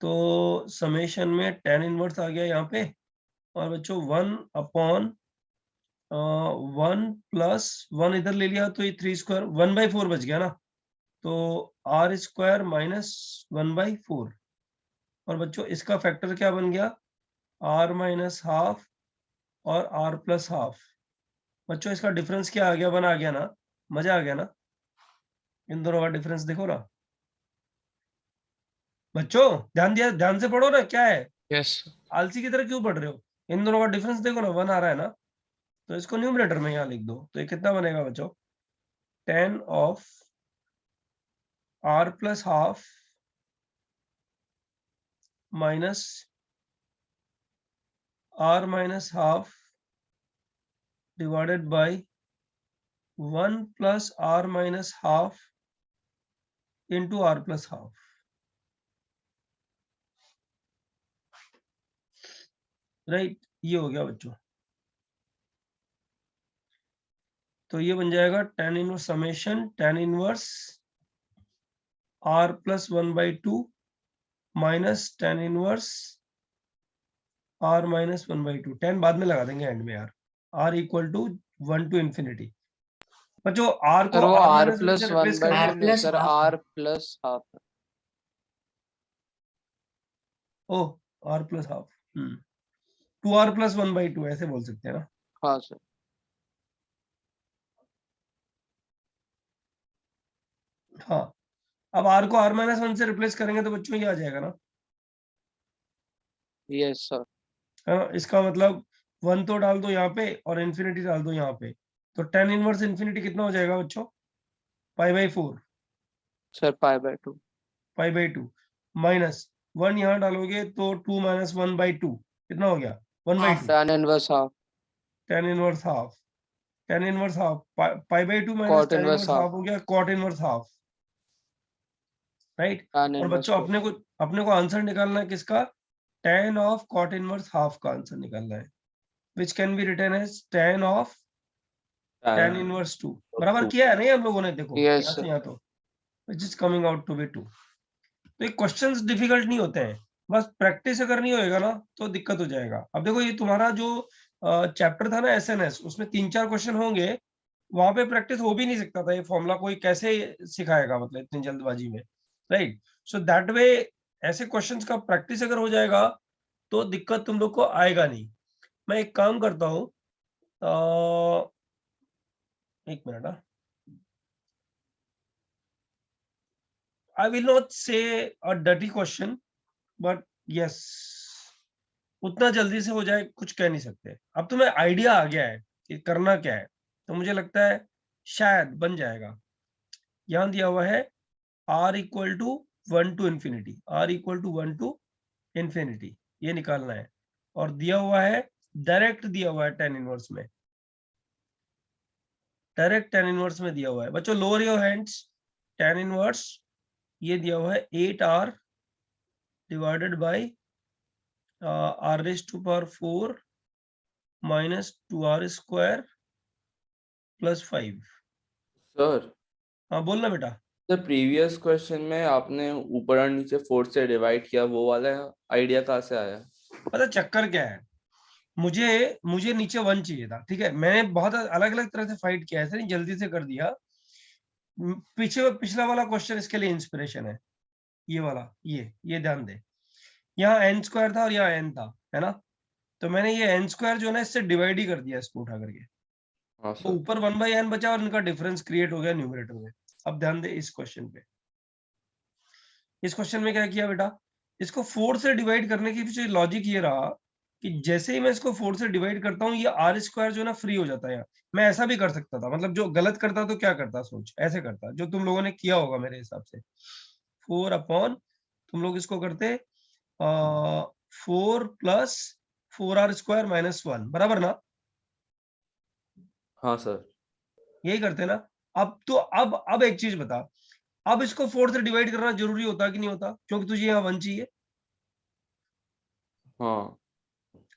तो समेशन में tan इनवर्स आ गया यहाँ पे। और बच्चों 1 अपॉन 1 प्लस 1 इधर ले लिया तो ये 3 स्क्वायर 1/4 बच गया ना, तो r स्क्वायर माइनस 1/4। और बच्चों इसका फैक्टर क्या बन गया? r माइनस हाफ और r प्लस हाफ। बच्चों इसका डिफरेंस क्या आ गया? 1 आ गया ना, मजा आ गया ना। इन दोनों का डिफरेंस देखो ना बच्चों, ध्यान से पढ़ो ना। क्या है?
यस।
आलसी की तरह क्यों पढ़ रहे हो? इन दोनों का डिफरेंस देखो ना, 1 आ रहा है ना, तो इसको न्यूमरेटर में यहाँ लिख दो, तो ये कितना बनेगा बच्चों, 10 of r plus half minus r minus half divided by 1 plus r minus half into r plus half. Right, ये हो गया बच्चों। तो ये बन जाएगा tan inverse summation tan inverse r plus 1/2 minus tan inverse r minus 1/2। 10 बाद में लगा देंगे एंड में यार। r equal to 1 to infinity. बच्चों r को
सर वो
r
r
माइनस 1
प्लस
से
वन
रिप्लेस
बाई
करेंगे।
R
टू नहीं
plus
sir,
half.
r plus half.
Oh r plus half 2r plus 1/2 ऐसे बोल सकते हैं ना।
हाँ सर।
हाँ, अब r को r माइनस 1 से रिप्लेस करेंगे तो बच्चों ये आ जाएगा ना,
यस सर।
है ना। इसका मतलब 1 तो डाल दो यहाँ पे और इंफिनिटी डाल दो यहाँ पे, तो tan इनवर्स इंफिनिटी कितना हो जाएगा बच्चों, π/4
सर π/2
π/2 माइनस 1 यहाँ डालोगे तो 2 माइनस 1/2 कितना हो गया, 1/2
tan inverse half
tan inverse half π/2 minus
cot
tan
inverse
inverse
half
half हो गया cot inverse half. Right,
tan
और
इनवर्स
बच्चों
2।
अपने को आंसर निकालना है किसका, tan of cot inverse half का आंसर निकालना है, which can be written as tan of tan inverse 2। बराबर किया है नहीं हम लोगों ने, देखो
यस
यहाँ से
सर।
यहाँ तो which is coming out to be 2। तो ये क्वेश्चंस डिफिकल्ट नहीं होते हैं, बस प्रैक्टिस अगर नहीं होएगा ना तो दिक्कत हो जाएगा। अब देखो ये तुम्हारा जो चैप्टर था ना एसएनएस, उसमें 3-4 क्वेश्चन होंगे, वहां पे प्रैक्टिस हो भी नहीं सकता था, ये फॉर्मूला कोई कैसे सिखाएगा मतलब इतनी जल्दबाजी में। राइट, सो दैट वे ऐसे क्वेश्चंस का प्रैक्टिस अगर हो जाएगा तो दिक्कत तुम लोग को आएगा नहीं। मैं एक काम करता हूँ, एक minute, I will not say a dirty question, but yes, उतना जल्दी से हो जाए कुछ कह नहीं सकते। अब तुम्हें आइडिया आ गया है कि करना क्या है, तो मुझे लगता है शायद बन जाएगा। यहां दिया हुआ है r equal to 1 to infinity, r equal to 1 to infinity, ये निकालना है। और दिया हुआ है डायरेक्ट, दिया हुआ है tan इनवर्स में, डायरेक्ट tan इनवर्स में दिया हुआ है। बच्चों lower your hands, tan inverse ये दिया हुआ है 8r divided by r raise to power 4 minus 2r square plus 5।
Sir
हाँ बोलना बेटा।
सर प्रीवियस क्वेश्चन में आपने ऊपर और नीचे 4 से डिवाइड किया, वो वाला आइडिया कहाँ से आया?
पता चक्कर क्या है, मुझे नीचे 1 चाहिए था, ठीक है। मैंने बहुत अलग अलग तरह से फाइट किया, ऐसे नहीं जल्दी से कर दिया। पिछला वाला क्वेश्चन इसके लिए इंस्पिरेशन है, ये वाला, ये ध्यान दे। यहाँ n स्क्वायर था और यहाँ n था, है ना। तो मैंने ये n स्क्वायर जो है ना इससे डिवाइड ही कर दिया इसको उठा करके, तो ऊपर 1/n बचा और इनका डिफरेंस क्रिएट हो गया न्यूमरेटर में। अब ध्यान दे इस क्वेश्चन पे, इस क्वेश्चन में क्या किया बेटा, इसको 4 से डिवाइड करने की पीछे लॉजिक ये रहा कि जैसे ही मैं इसको 4 से डिवाइड करता हूँ, ये r स्क्वायर जो है ना फ्री हो जाता है। मैं ऐसा भी कर सकता था, मतलब जो गलत करता तो क्या करता, सोच ऐसे करता, जो तुम लोगों ने किया होगा मेरे हिसाब से। 4/, तुम लोग इसको करते 4 प्लस 4r स्क्वायर माइनस 1, बराबर ना।
हाँ सर,
यही करते ना। अब तो अब एक चीज बता, अब इसको 4 से डिवाइड करना जरूरी होता कि नहीं होता, क्योंकि तुझे यहाँ 1 चाहिए।
हाँ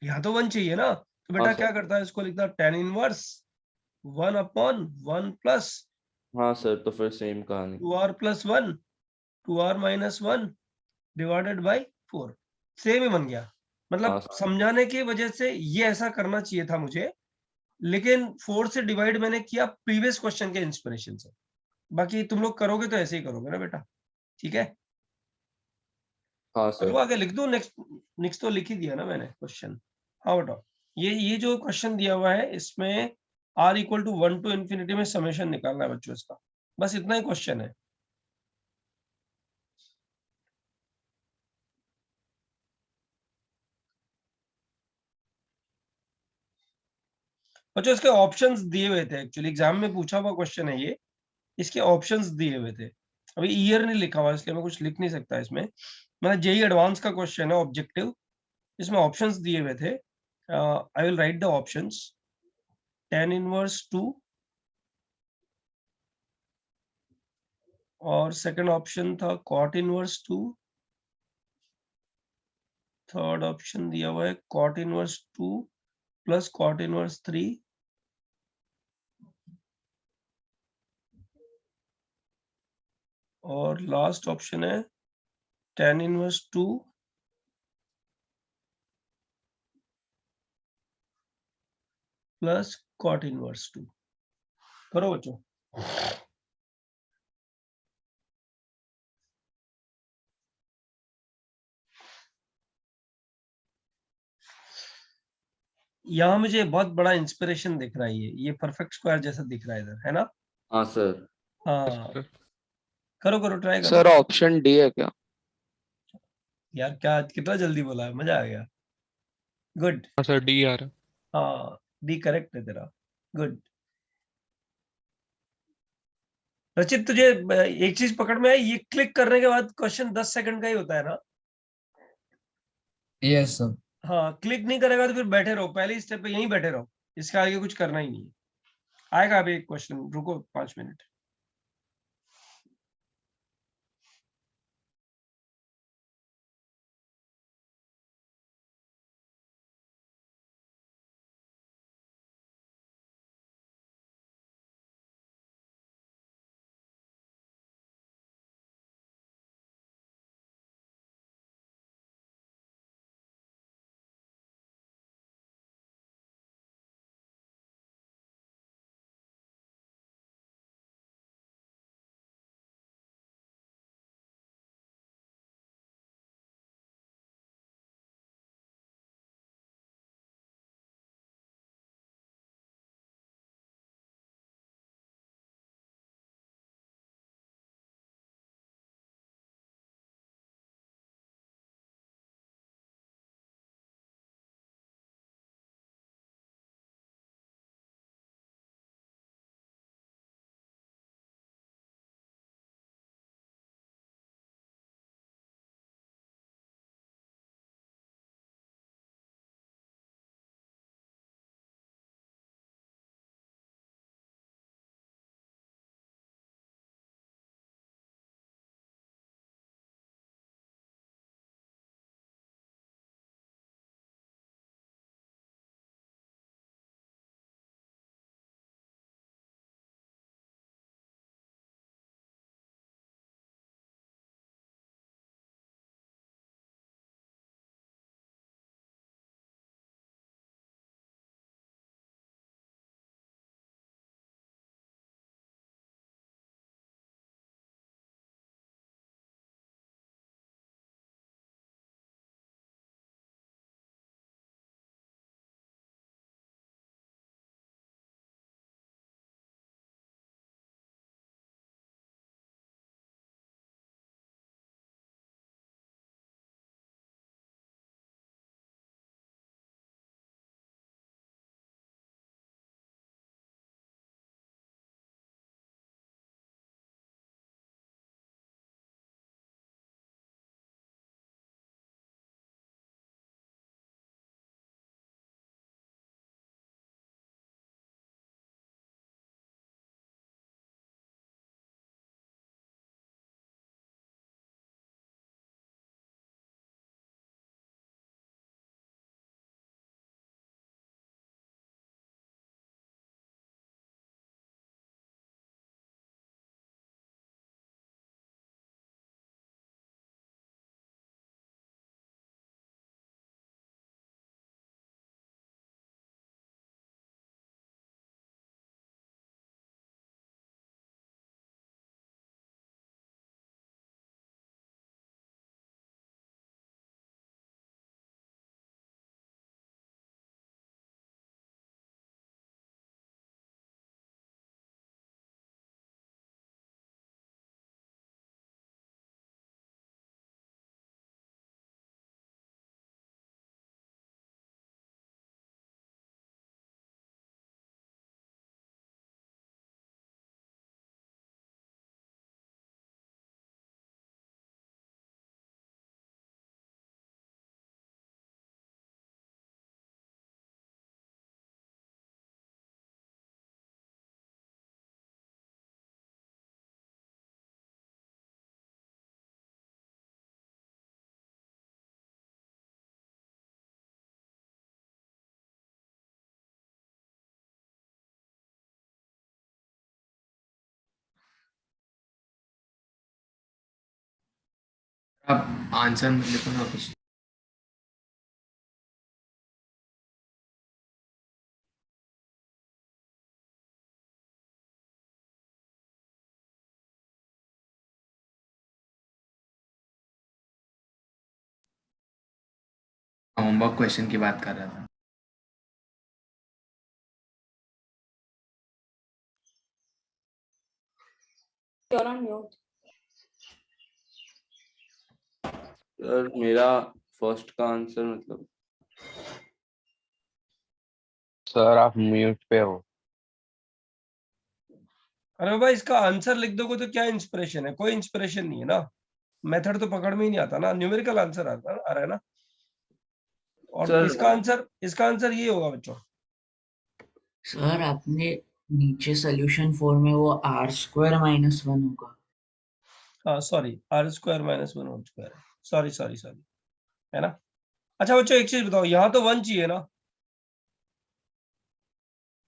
यहाँ तो 1 चाहिए ना, तो बेटा क्या करता है, इसको लिखता tan इनवर्स 1/1 प्लस,
हाँ सर, तो फिर सेम कहानी
2r plus 1 2r minus 1 divided by 4, same ही बन गया। मतलब समझाने की वजह से ये ऐसा करना चाहिए था मुझे, लेकिन 4 से डिवाइड मैंने किया प्रीवियस क्वेश्चन के इंस्पिरेशन से। बाकी तुम लोग करोगे तो ऐसे ही करोगे ना बेटा, ठीक है।
हाँ
चलो
सर।
आगे लिख दो, नेक्स्ट तो लिख ही दिया ना मैंने क्वेश्चन। हाँ बताओ, ये जो क्वेश्चन दिया हुआ है इसमें r equal to 1 to infinity में समेशन निकालना है बच्चों इसका, बस इतना ही क्वेश्चन है। बच्चों इसके ऑप्शंस दिए हुए थे, एक्चुअली एग्जाम में पूछा हुआ क्वेश्चन है ये, इसके ऑप्शंस दिए हुए थे। अभी ईयर नहीं लिखा हुआ इसलिए मैं कुछ लिख नहीं सकता इसमें, मतलब जेई एडवांस का क्वेश्चन है ऑब्जेक्टिव, इसमें ऑप्शंस दिए हुए थे। I will write the options. tan inverse 2 और सेकंड ऑप्शन था cot इनवर्स 2, थर्ड ऑप्शन दिया हुआ है cot inverse 2 plus cot inverse 3, और लास्ट ऑप्शन है tan inverse 2 plus cot inverse 2। करो बच्चों। यहाँ मुझे बहुत बड़ा इंस्पिरेशन दिख रहा है, ये परफेक्ट स्क्वायर जैसा दिख रहा है इधर, है ना?
हाँ सर।
हाँ, करो करो, ट्राई करो।
सर ऑप्शन डी है क्या?
यार क्या कितना जल्दी बोला है, मजा आ गया। गुड।
हाँ सर डी आ रहा।
हाँ, डी करेक्ट है तेरा। गुड। रचित तुझे एक चीज पकड़ में आई, ये क्लिक करने के बाद क्वेश्चन 10 सेकंड का ही होता है ना?
Yes sir.
हाँ, क्लिक नहीं करेगा तो फिर बैठे रहो, पहले स्टेप पे यहीं बैठे रहो, इसके आगे कुछ करना ही नहीं है। आएगा अभी एक क्वेश्चन, रुको 5 मिनट।
आप आंसर मत लिखो ना कुछ। होमवर्क क्वेश्चन की बात कर रहा था।
You're on mute.
सर मेरा फर्स्ट का आंसर मतलब
सर आप म्यूट पे हो।
अरे भाई इसका आंसर लिख दोगे तो क्या इंस्पिरेशन है? कोई इंस्पिरेशन नहीं है ना, मेथड तो पकड़ में ही नहीं आता ना, न्यूमेरिकल आंसर आ रहा है ना। और
सर
इसका आंसर ये होगा बच्चों।
सर आपने नीचे सोल्यूशन फॉर्म में वो r स्क्वायर माइनस 1 होगा।
हाँ sorry, r square minus 1 whole square, sorry है ना। अच्छा बच्चों एक चीज बताओ, यहाँ तो 1 चाहिए ना,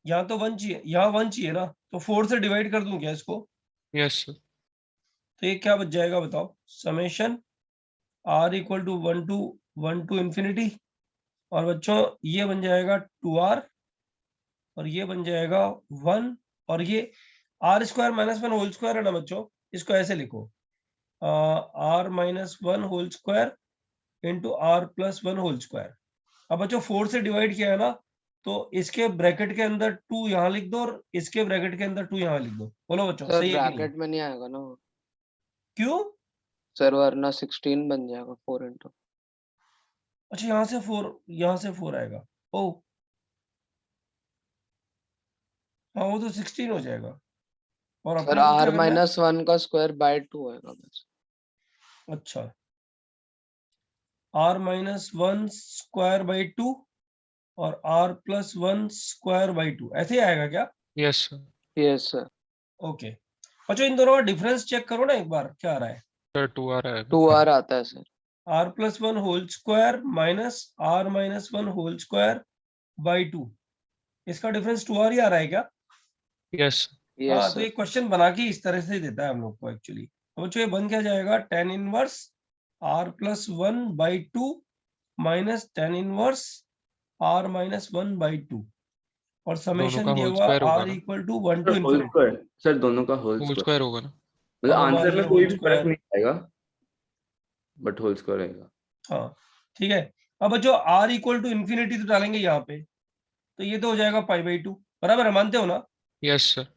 यहाँ तो 1 चाहिए, यहाँ 1 चाहिए ना, तो 4 से डिवाइड कर दूं क्या इसको?
Yes sir.
तो ये क्या बच जाएगा बताओ? Summation r equal to 1 to infinity, और बच्चों ये बन जाएगा 2r, और ये बन जाएगा 1, और ये r square minus 1 whole square है ना बच्चों, इसको ऐसे लिखो r minus 1 whole square into r plus 1 whole square. अब बच्चों 4 से डिवाइड किया है ना, तो इसके ब्रैकेट के अंदर 2 यहाँ लिख दो, और इसके ब्रैकेट के अंदर 2 यहाँ लिख दो। बोलो बच्चों
सर
सही है कि नहीं?
ब्रैकेट में नहीं आएगा ना वो।
क्यों?
सर वरना 16 बन जाएगा 4 इंटू।
अच्छा यहाँ से 4 आएगा। ओ हाँ, वो तो 16 हो जाएगा। और
सर
अपने को क्या
r
करना है?
माइनस 1 का स्क्वायर बाय 2 आएगा बस।
अच्छा, r माइनस 1 स्क्वायर बाई 2 और r प्लस 1 स्क्वायर बाई 2, ऐसे ही आएगा क्या?
Yes sir.
Yes sir.
Okay अच्छा, इन दोनों का डिफरेंस चेक करो ना एक बार, क्या आ रहा है?
सर 2 आ रहा है।
2r आता है sir.
r plus 1 whole square minus r minus 1 whole square by 2, इसका डिफरेंस 2r ही आ रहा है क्या?
यस
हाँ,
यस
तो
सर।
ये क्वेश्चन बना के इस तरह से ही देता है हम लोग को एक्चुअली। तो बच्चों ये बन क्या जाएगा? tan inverse r plus 1 by 2 minus tan inverse r minus 1 by 2, और
दोनों
समेशन
का
दिया
होल
हुआ
स्क्वायर होगा
r
ना?
Equal to 1 to
whole
infinity.
Square sir, दोनों का होल
होल
स्क्वायर
स्क्वायर होगा ना?
मतलब
अब
आंसर
हमारे
में
लिए
कोई
होल
भी फर्क
स्क्वायर,
नहीं आएगा, बट होल स्क्वायर रहेगा।
हाँ ठीक है। अब बच्चों r इक्वल टू इन्फिनिटी तो डालेंगे यहाँ पे, तो ये तो हो जाएगा पाई बाई 2, बराबर है, मानते हो ना?
Yes sir.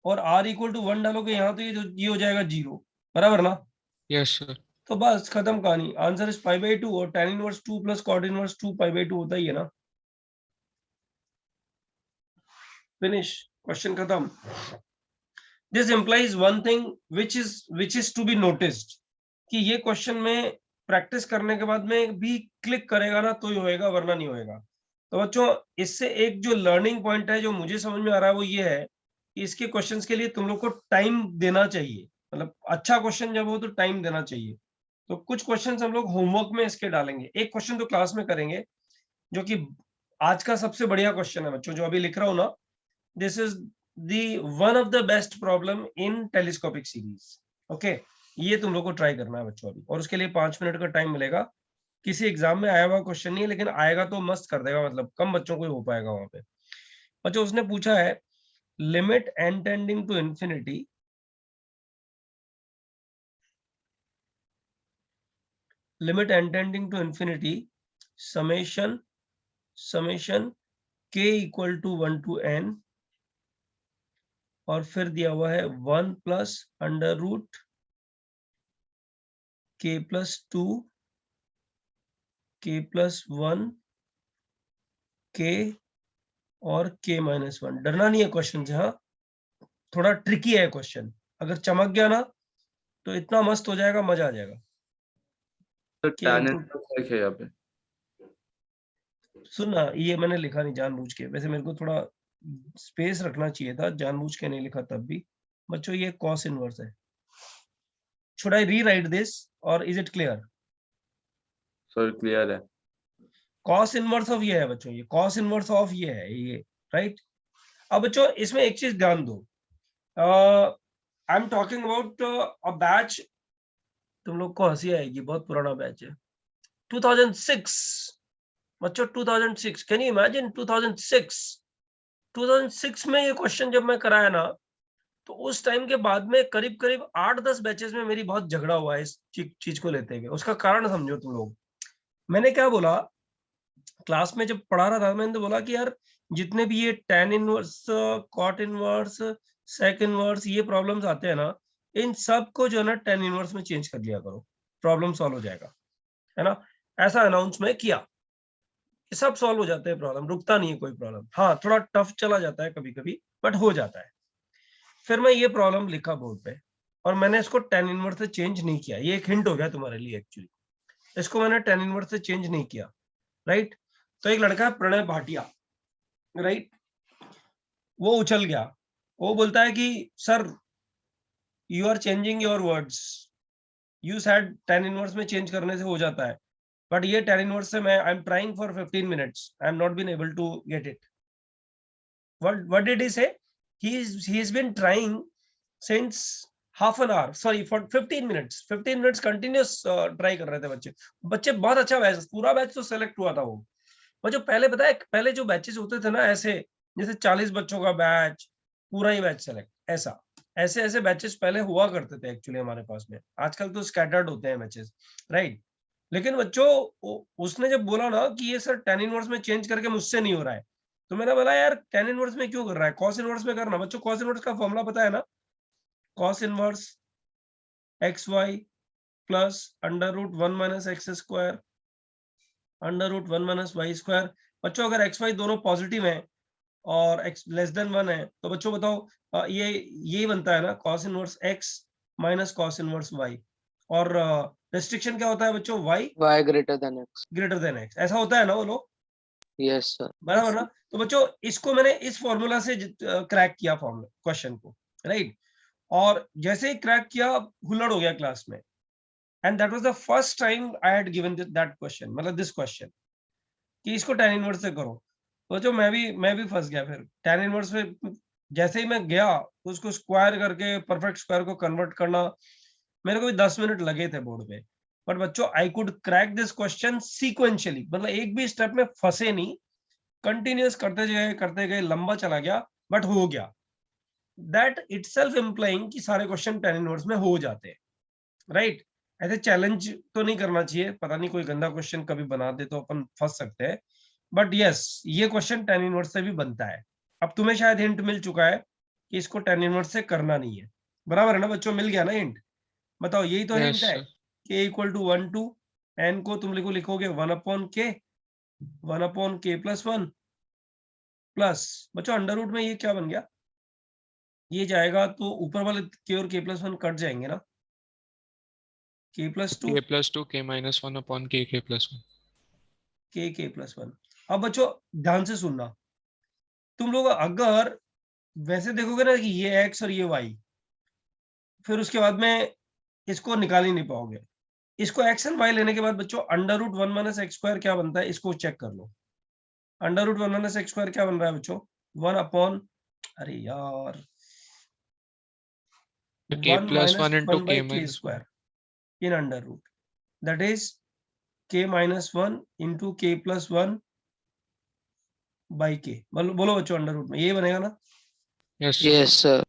और r इक्वल टू 1 डालोगे यहाँ, तो ये हो जाएगा 0, बराबर ना?
Yes sir.
तो बस खत्म कहानी, आंसर इज पाई बाई 2, और tan inverse 2 plus cot inverse 2 pi by 2 होता ही है ना। फिनिश, क्वेश्चन खत्म। This implies one thing which is to be noticed, कि ये क्वेश्चन में प्रैक्टिस करने के बाद में भी क्लिक करेगा ना तो ही होएगा, वरना नहीं होएगा। तो बच्चों इससे एक जो लर्निंग पॉइंट है जो मुझे समझ में आ रहा है वो ये है कि इसके क्वेश्चंस के लिए तुम लोग को टाइम देना चाहिए, मतलब अच्छा क्वेश्चन जब हो तो टाइम देना चाहिए। तो कुछ क्वेश्चंस हम लोग होमवर्क में इसके डालेंगे, एक क्वेश्चन तो क्लास में करेंगे, जो कि आज का सबसे बढ़िया क्वेश्चन है बच्चों, जो अभी लिख रहा हूं ना, this is the one of the best problem in telescopic series. Okay ये तुम लोग को ट्राई करना है बच्चों अभी, और उसके लिए 5 मिनट का टाइम मिलेगा। किसी एग्जाम में आया हुआ क्वेश्चन नहीं है, लेकिन आएगा तो मस्त कर देगा, मतलब कम बच्चों को ही हो पाएगा वहां पे। बच्चों उसने पूछा है limit n tending to infinity, limit n tending to infinity summation k equal to 1 to n, और फिर दिया हुआ है 1 plus under root k plus 2 k plus 1 k और k माइनस 1। डरना नहीं है क्वेश्चन से, हाँ थोड़ा ट्रिकी है क्वेश्चन, अगर चमक गया ना तो इतना मस्त हो जाएगा, मजा आ जाएगा।
तो
k
tan
इंटू,
इनवर्स है यहाँ पे।
सुन ना, ये मैंने लिखा नहीं जानबूझ के, वैसे मेरे को थोड़ा स्पेस रखना चाहिए था, जानबूझ के नहीं लिखा तब भी। बच्चों ये cos इनवर्स है। शुड आई रीराइट दिस और is it clear?
Sir clear है।
cos इनवर्स ऑफ ये है बच्चों, ये cos इनवर्स ऑफ ये है, ये राइट। अब बच्चों इसमें एक चीज ध्यान दो, I am talking about a batch तुम लोग को हंसी आएगी, बहुत पुराना बैच है। 2006 बच्चों, 2006, कैन यू इमेजिन 2006 में ये क्वेश्चन जब मैं कराया ना, तो उस टाइम के बाद में करीब करीब 8-10 बैचेस में मेरी बहुत झगड़ा हुआ है इस चीज को लेते हुए। उसका कारण समझो तुम लोग। मैंने क्या बोला क्लास में जब पढ़ा रहा था, मैंने तो बोला कि यार जितने भी ये tan inverse, cot inverse, sec inverse, ये प्रॉब्लम्स आते हैं ना, इन सब को जो है ना tan इनवर्स में चेंज कर लिया करो, प्रॉब्लम सॉल्व हो जाएगा, है ना। ऐसा अनाउंस में किया, सब सॉल्व हो जाते हैं, प्रॉब्लम रुकता नहीं है कोई प्रॉब्लम। हाँ, थोड़ा टफ चला जाता है कभी कभी, बट हो जाता है। फिर मैं ये प्रॉब्लम लिखा बोर्ड पे और मैंने इसको tan इनवर्स से चेंज नहीं किया। ये एक हिंट हो गया तुम्हारे लिए एक्चुअली। इसको मैंने tan इनवर्स से चेंज नहीं किया, राइट। तो एक लड़का है प्रणय भाटिया, राइट, वो उछल गया। वो बोलता है कि sir you are changing your words, you said tan inverse में चेंज करने से हो जाता है, बट ये tan इनवर्स से मैं I am trying for 15 minutes, I am not been able to get it. What did he say? He's been trying since half an hour, sorry, for 15 minutes 15 minutes continuous try कर रहे थे बच्चे। बहुत अच्छा बैच, पूरा बैच तो सेलेक्ट हुआ था वो जो पहले, पता है पहले जो बैचेस होते थे ना, ऐसे जैसे 40 बच्चों का बैच, पूरा ही बैच सेलेक्ट, ऐसे बैचेस पहले हुआ करते थे एक्चुअली हमारे पास में। आजकल तो स्कैटर्ड होते हैं बैचेस, राइट। लेकिन बच्चों उसने जब बोला ना कि ये सर tan इनवर्स में चेंज करके मुझसे नहीं हो रहा है, तो मैंने बोला यार tan इनवर्स में क्यों कर रहा है, cos इनवर्स में करना। बच्चों cos इनवर्स का फॉर्मूला पता है ना, cos inverse xy plus √1 minus x square √1 minus y square. बच्चों अगर xy दोनों पॉजिटिव हैं और x लेस देन 1 है, तो बच्चों बताओ ये बनता है ना cos inverse x minus cos inverse y। और रेस्ट्रिक्शन क्या होता है बच्चों, y
greater than x।
ऐसा होता है ना वो लोग,
Yes sir।
बराबर ना। तो बच्चों इसको मैंने इस फॉर्मूला से क्रैक किया फॉर्मूला क्वेश्चन को, राइट। और जैसे ही क्रैक किया, हुल्लड़ हो गया क्लास में। And that was the first time I had given that question, मतलब दिस क्वेश्चन, कि इसको tan इनवर्स से करो। तो जो मैं भी फंस गया। फिर tan इनवर्स में जैसे ही मैं गया, तो उसको स्क्वायर करके परफेक्ट स्क्वायर को कन्वर्ट करना, मेरे को भी 10 मिनट लगे थे बोर्ड पे। बट बच्चों I could crack this question sequentially, मतलब एक भी स्टेप में फंसे नहीं, कंटिन्यूअस करते गए, लंबा चला गया, बट हो गया। दैट इटसेल्फ इम्प्लाइंग कि सारे क्वेश्चन tan इनवर्स में हो जाते हैं, राइट। ऐसे चैलेंज तो नहीं करना चाहिए, पता नहीं कोई गंदा क्वेश्चन कभी बना दे तो अपन फंस सकते हैं। बट यस, ये क्वेश्चन tan इनवर्स से भी बनता है। अब तुम्हें शायद हिंट मिल चुका है कि इसको tan इनवर्स से करना नहीं है, बराबर है ना बच्चों, मिल गया ना हिंट। बताओ, यही तो हिंट है। k = 1 to n को तुम लिखोगे 1/k +1 प्लस, बच्चों अंडर रूट में ये क्या बन गया, ये जाएगा तो ऊपर वाले k और k + 1 कट जाएंगे ना, k + 2
k - 1 k + 1
k + 1। अब बच्चों ध्यान से सुनना, तुम लोग अगर वैसे देखोगे ना कि ये x और ये y, फिर उसके बाद में इसको निकाल ही नहीं पाओगे। इसको x और y लेने के बाद बच्चों √1 - x² क्या बनता है, इसको चेक कर लो। √1 - x² क्या बन रहा है बच्चों, 1/, अरे यार,
k + 1 * k -
k² in under root, that is k - 1 * k + 1 / k। बोलो बच्चों, अंडर रूट में ये बनेगा ना।
Yes sir।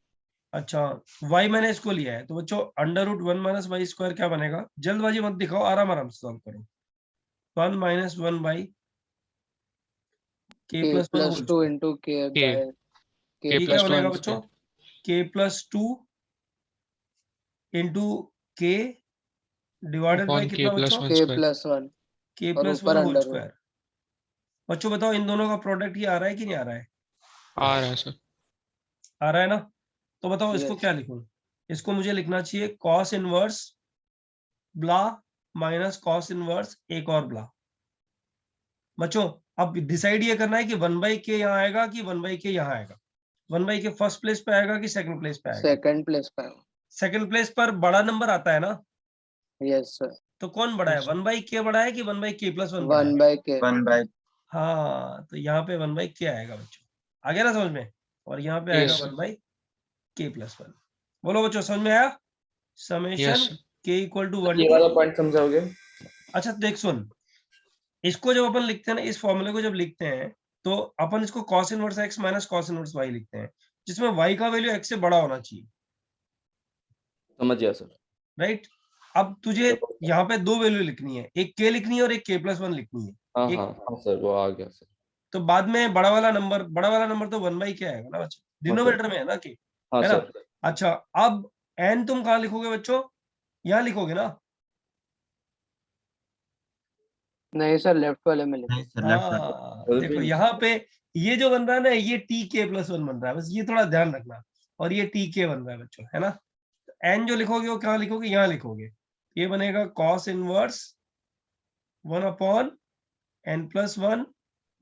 अच्छा, y मैंने इसको लिया है, तो बच्चों √1 - y² क्या बनेगा, जल्दबाजी मत दिखाओ, आराम से सॉल्व करो। 1 - 1 / k + 1
k + 2 * k by
ये क्या बनेगा बच्चों, k + 2 * k डिवाइडेड बाय कितना बच्चों,
k + 1
k
और
+
ऊपर
1 होल
अंडर
स्क्वायर। बच्चों बताओ, इन दोनों का प्रोडक्ट ये आ रहा है कि नहीं आ रहा है,
आ रहा है सर,
आ रहा है ना। तो बताओ इसको
Yes।
क्या लिखूं, इसको मुझे लिखना चाहिए cos इनवर्स ब्ला माइनस cos इनवर्स एक और ब्ला। बच्चों अब डिसाइड ये करना है कि 1/k यहाँ आएगा कि 1/k यहाँ आएगा। 1/k फर्स्ट प्लेस पे आएगा कि सेकंड प्लेस पे आएगा,
सेकंड प्लेस पे।
सेकंड प्लेस पर बड़ा नंबर आता है ना।
Yes sir।
तो कौन बड़ा है, 1/k बड़ा है कि 1/k + 1 बड़ा है,
1/k।
1/,
हाँ, तो यहाँ पे 1/k आएगा बच्चों, आ गया ना समझ में। और यहाँ पे आएगा
Yes, sir।
1/k + 1। बोलो बच्चों, समझ में आया, summation
Yes, sir।
k equal to 1
ये
टू,
वाला पॉइंट समझाओगे?
अच्छा देख सुन, इसको जब अपन लिखते हैं ना, इस फॉर्मूले को जब लिखते हैं तो अपन इसको cos inverse x minus cos inverse y लिखते हैं, जिसमें y का वैल्यू x से बड़ा होना चाहिए,
समझ गया सर।
राइट। अब तुझे यहाँ पे दो वैल्यू लिखनी है, एक k लिखनी है और एक k+1 लिखनी है।
हाँ
एक,
हाँ हाँ सर, वो आ गया सर।
तो बाद में बड़ा वाला नंबर तो 1 क्या आएगा ना बच्चों, डिनोमिनेटर में है ना k,
हाँ
है ना।
सर।
अच्छा अब n तुम कहाँ लिखोगे बच्चों, यहाँ लिखोगे ना।
नहीं सर, लेफ्ट वाले में लिखो।
नहीं सर लेफ्ट
हाँ देखो यहाँ पे ये जो बन रहा है ना, ये tk+1 बन रहा है, बस ये थोड़ा ध्यान रखना, और ये tk बन रहा है बच्चों, है ना। n जो लिखोगे वो कहाँ लिखोगे, यहाँ लिखोगे, ये बनेगा cos इनवर्स 1/n+1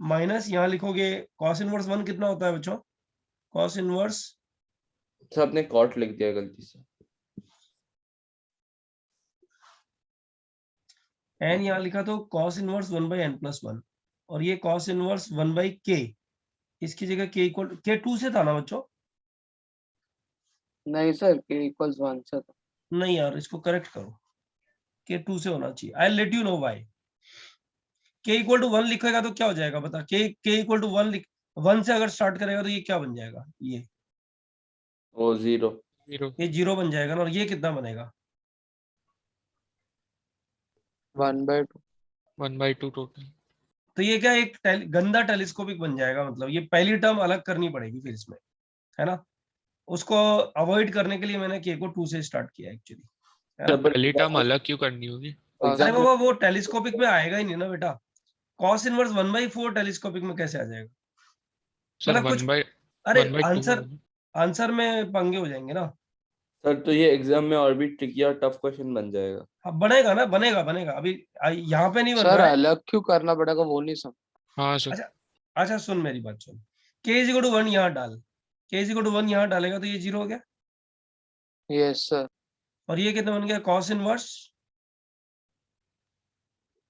माइनस, यहाँ लिखोगे cos इनवर्स 1 कितना होता है बच्चों, cos इनवर्स,
सर आपने कॉट लिख दिया गलती से।
n यहाँ लिखा तो cos इनवर्स 1/n+1, और ये cos इनवर्स 1/k, इसकी जगह k इक्वल k 2 से था ना बच्चों।
नहीं सर, k इक्वल्स 1 से था।
नहीं यार, इसको करेक्ट करो, k 2 से होना चाहिए। I let you know why. k equal to 1 लिखेगा तो क्या हो जाएगा बता, k इक्वल टू 1 से अगर स्टार्ट करेगा तो ये क्या बन जाएगा, ये
वो 0
ये 0 बन जाएगा ना, और ये कितना बनेगा,
1/2।
1/2 टोटल।
तो ये क्या एक गंदा टेलीस्कोपिक बन जाएगा, मतलब ये पहली टर्म अलग करनी पड़ेगी फिर इसमें, है ना। उसको अवॉइड करने के लिए मैंने k को 2 से स्टार्ट किया एक्चुअली।
पहली टर्म अलग क्यों करनी होगी?
अरे बाबा वो टेलीस्कोपिक में आएगा ही नहीं ना बेटा, cos इनवर्स 1/4 टेलीस्कोपिक में कैसे आ जाएगा,
सर
मतलब कुछ,
1/2
अरे
1/2
आंसर में पंगे हो जाएंगे ना।
सर, तो ये एग्जाम में और भी ट्रिकी और टफ क्वेश्चन बन जाएगा।
हाँ बनेगा ना, बनेगा अभी यहाँ पे नहीं बन
सर
रहा है।
अलग क्यों करना पड़ेगा, वो नहीं समझ।
हाँ सर।
अच्छा सुन मेरी बात सुन, k इक्वल टू 1 यहाँ डाल, k इक्वल टू 1 यहाँ डालेगा तो ये 0 हो गया,
यस सर।
और ये कितना बन गया, cos इनवर्स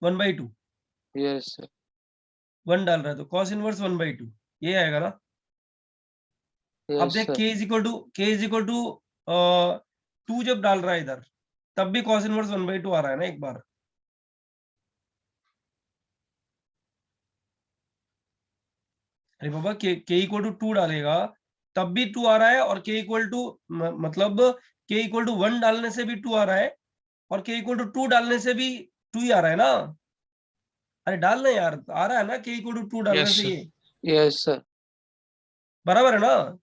1/2,
यस सर।
1 डाल रहा है तो cos इनवर्स 1/2 ये आएगा ना। अब
यस
देख
sir.
k is equal to 2 जब डाल रहा है इधर, तब भी cos इनवर्स 1/2 आ रहा है ना एक बार। अरे बाबा k इक्वल टू 2 डालेगा तब भी 2 आ रहा है, और k इक्वल टू मतलब k इक्वल टू 1 डालने से भी 2 आ रहा है, और k इक्वल टू 2 डालने से भी 2 ही आ रहा है ना। अरे डालना यार, आ रहा है ना k इक्वल टू 2 डालने
Yes,
से
sir.
ये
यस सर।
बराबर है ना।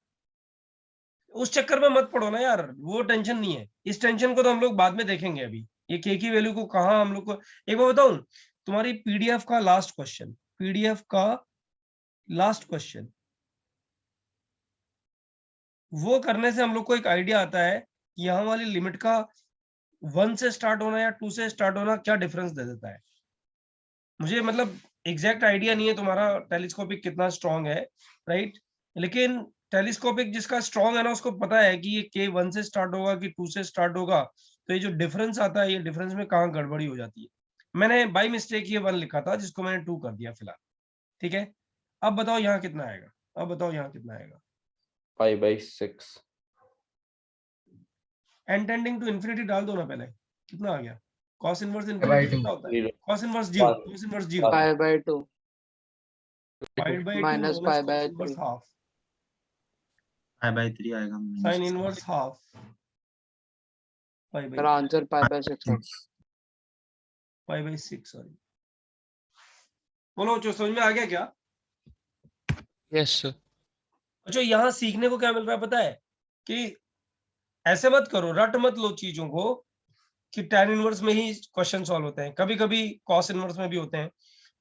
उस चक्कर में मत पड़ो ना यार, वो टेंशन नहीं है, इस टेंशन को तो हम लोग बाद में देखेंगे। अभी ये k की वैल्यू को कहाँ हम लोग को, एक बार बताऊं, तुम्हारी पीडीएफ का लास्ट क्वेश्चन वो करने से हम लोग को एक आइडिया आता है कि यहाँ वाली लिमिट का 1 से स्टार्ट होना या 2 से स्टार्ट होना क्या डिफरेंस दे देता है। मुझे मतलब एग्जैक्ट आइडिया नहीं है तुम्हारा टेलीस्कोपिक कितना स्ट्रांग है, राइट, लेकिन टेलीस्कोपिक जिसका स्ट्रांग है ना, उसको पता है कि ये k 1 से स्टार्ट होगा कि 2 से स्टार्ट होगा, तो ये जो डिफरेंस आता है, ये डिफरेंस में कहाँ गड़बड़ी हो जाती है। मैंने बाई मिस्टेक ये 1 लिखा था, जिसको मैंने 2 कर दिया फिलहाल, ठीक है। अब बताओ यहाँ कितना आएगा,
5/6।
n टेंडिंग टू इंफिनिटी डाल दो ना पहले, कितना आ गया, cos इनवर्स
5/2
इंफिनिटी कितना होता है, cos inverse 0, cos inverse 0
5/2
pi/2
minus
cos
pi/3
inverse half,
5/3 आएगा
sin inverse half,
sir answer 5/6 है।
5/6 सॉरी। बोलो जो समझ में आ गया क्या।
Yes, sir.
अच्छा यहाँ सीखने को क्या मिल रहा है पता है, कि ऐसे मत करो, रट मत लो चीजों को कि tan इनवर्स में ही क्वेश्चन सॉल्व होते हैं, कभी कभी cos इनवर्स में भी होते हैं,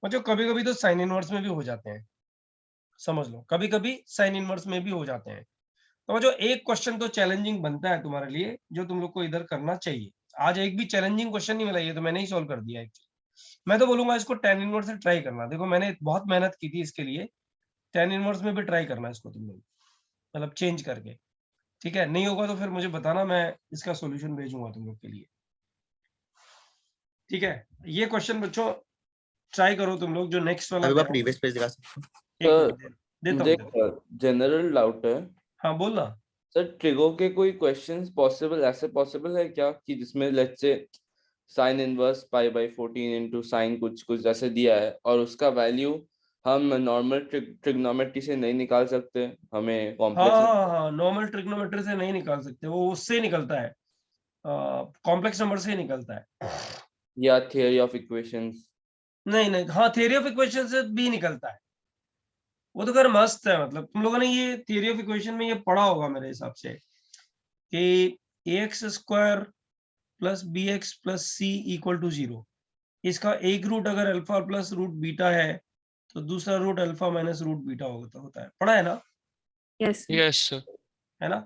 और कभी कभी तो sin इनवर्स में भी हो जाते हैं, समझ लो, कभी कभी sin इनवर्स में भी हो जाते हैं। तो जो एक क्वेश्चन तो चैलेंजिंग बनता है तुम्हारे लिए, जो तुम लोग को इधर करना चाहिए। आज एक भी चैलेंजिंग क्वेश्चन नहीं मिला, ये तो मैंने ही सॉल्व कर दिया एक्चुअली। मैं तो बोलूंगा इसको tan इनवर्स से ट्राई करना, देखो मैंने बहुत मेहनत की थी इसके लिए, tan इनवर्स में भी ट्राई करना इसको तुम लोग, मतलब चेंज करके, ठीक है। नहीं होगा तो फिर मुझे बताना, मैं इसका सॉल्यूशन भेजूंगा तुम लोग के लिए, ठीक है। ये क्वेश्चन बच्चों ट्राई करो तुम लोग, जो नेक्स्ट वाला
अभी प्रीवियस पेज दिखा सकते
एक मिनट देता हूं।
जनरल डाउट है।
हाँ बोल ना।
सर ट्रिगो के कोई क्वेश्चंस पॉसिबल ऐसे पॉसिबल है क्या कि जिसमें let's say sine inverse pi by 14 into sine कुछ कुछ ऐसे दिया है और उसका वैल्यू हम नॉर्मल ट्रिग्नोमेट्री से नहीं निकाल सकते, हमें
हाँ
कॉम्प्लेक्स
हाँ हाँ, नॉर्मल ट्रिग्नोमेट्री से नहीं निकाल सकते, वो उससे ही निकलता है, कॉम्प्लेक्स नंबर से ही निकलता है।
या थियरी ऑफ इक्वेशंस?
नहीं नहीं, हाँ थियरी ऑफ इक्वेशन से भी निकलता है, वो तो खैर मस्त है। मतलब तुम लोगों ने ये थियरी ऑफ इक्वेशन में ये पढ़ा होगा मेरे हिसाब से कि ax square plus b x plus c equal to 0, इसका एक रूट अगर अल्फा प्लस रूट बीटा है तो दूसरा root alpha minus root beta होता है, पढ़ा है ना?
Yes.
Yes sir.
है ना?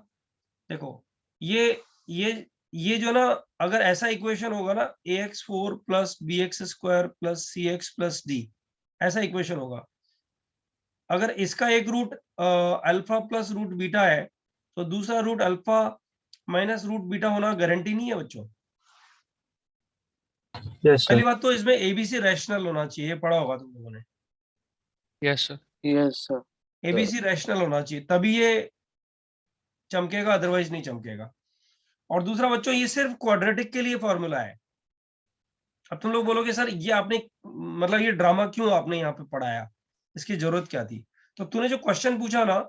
देखो ये जो ना, अगर ऐसा इक्वेशन होगा ना ax4 plus b x square plus c x plus d, ऐसा इक्वेशन होगा, अगर इसका एक root alpha plus root beta है तो दूसरा root alpha minus root beta होना गारंटी नहीं है बच्चों।
यस
पहली बात तो इसमें एबीसी रैशनल होना चाहिए, पढ़ा होगा तुम लोगों ने,
yes sir.
Yes sir.
ABC rational होना चाहिए तभी ये चमकेगा, अदरवाइज नहीं चमकेगा। और दूसरा बच्चों, ये सिर्फ क्वाड्रेटिक के लिए फॉर्मूला है। अब तुम लोग बोलोगे सर ये आपने मतलब ये ड्रामा क्यों आपने यहाँ पे पढ़ाया, इसकी जरूरत क्या थी? तो तूने जो क्वेश्चन पूछा ना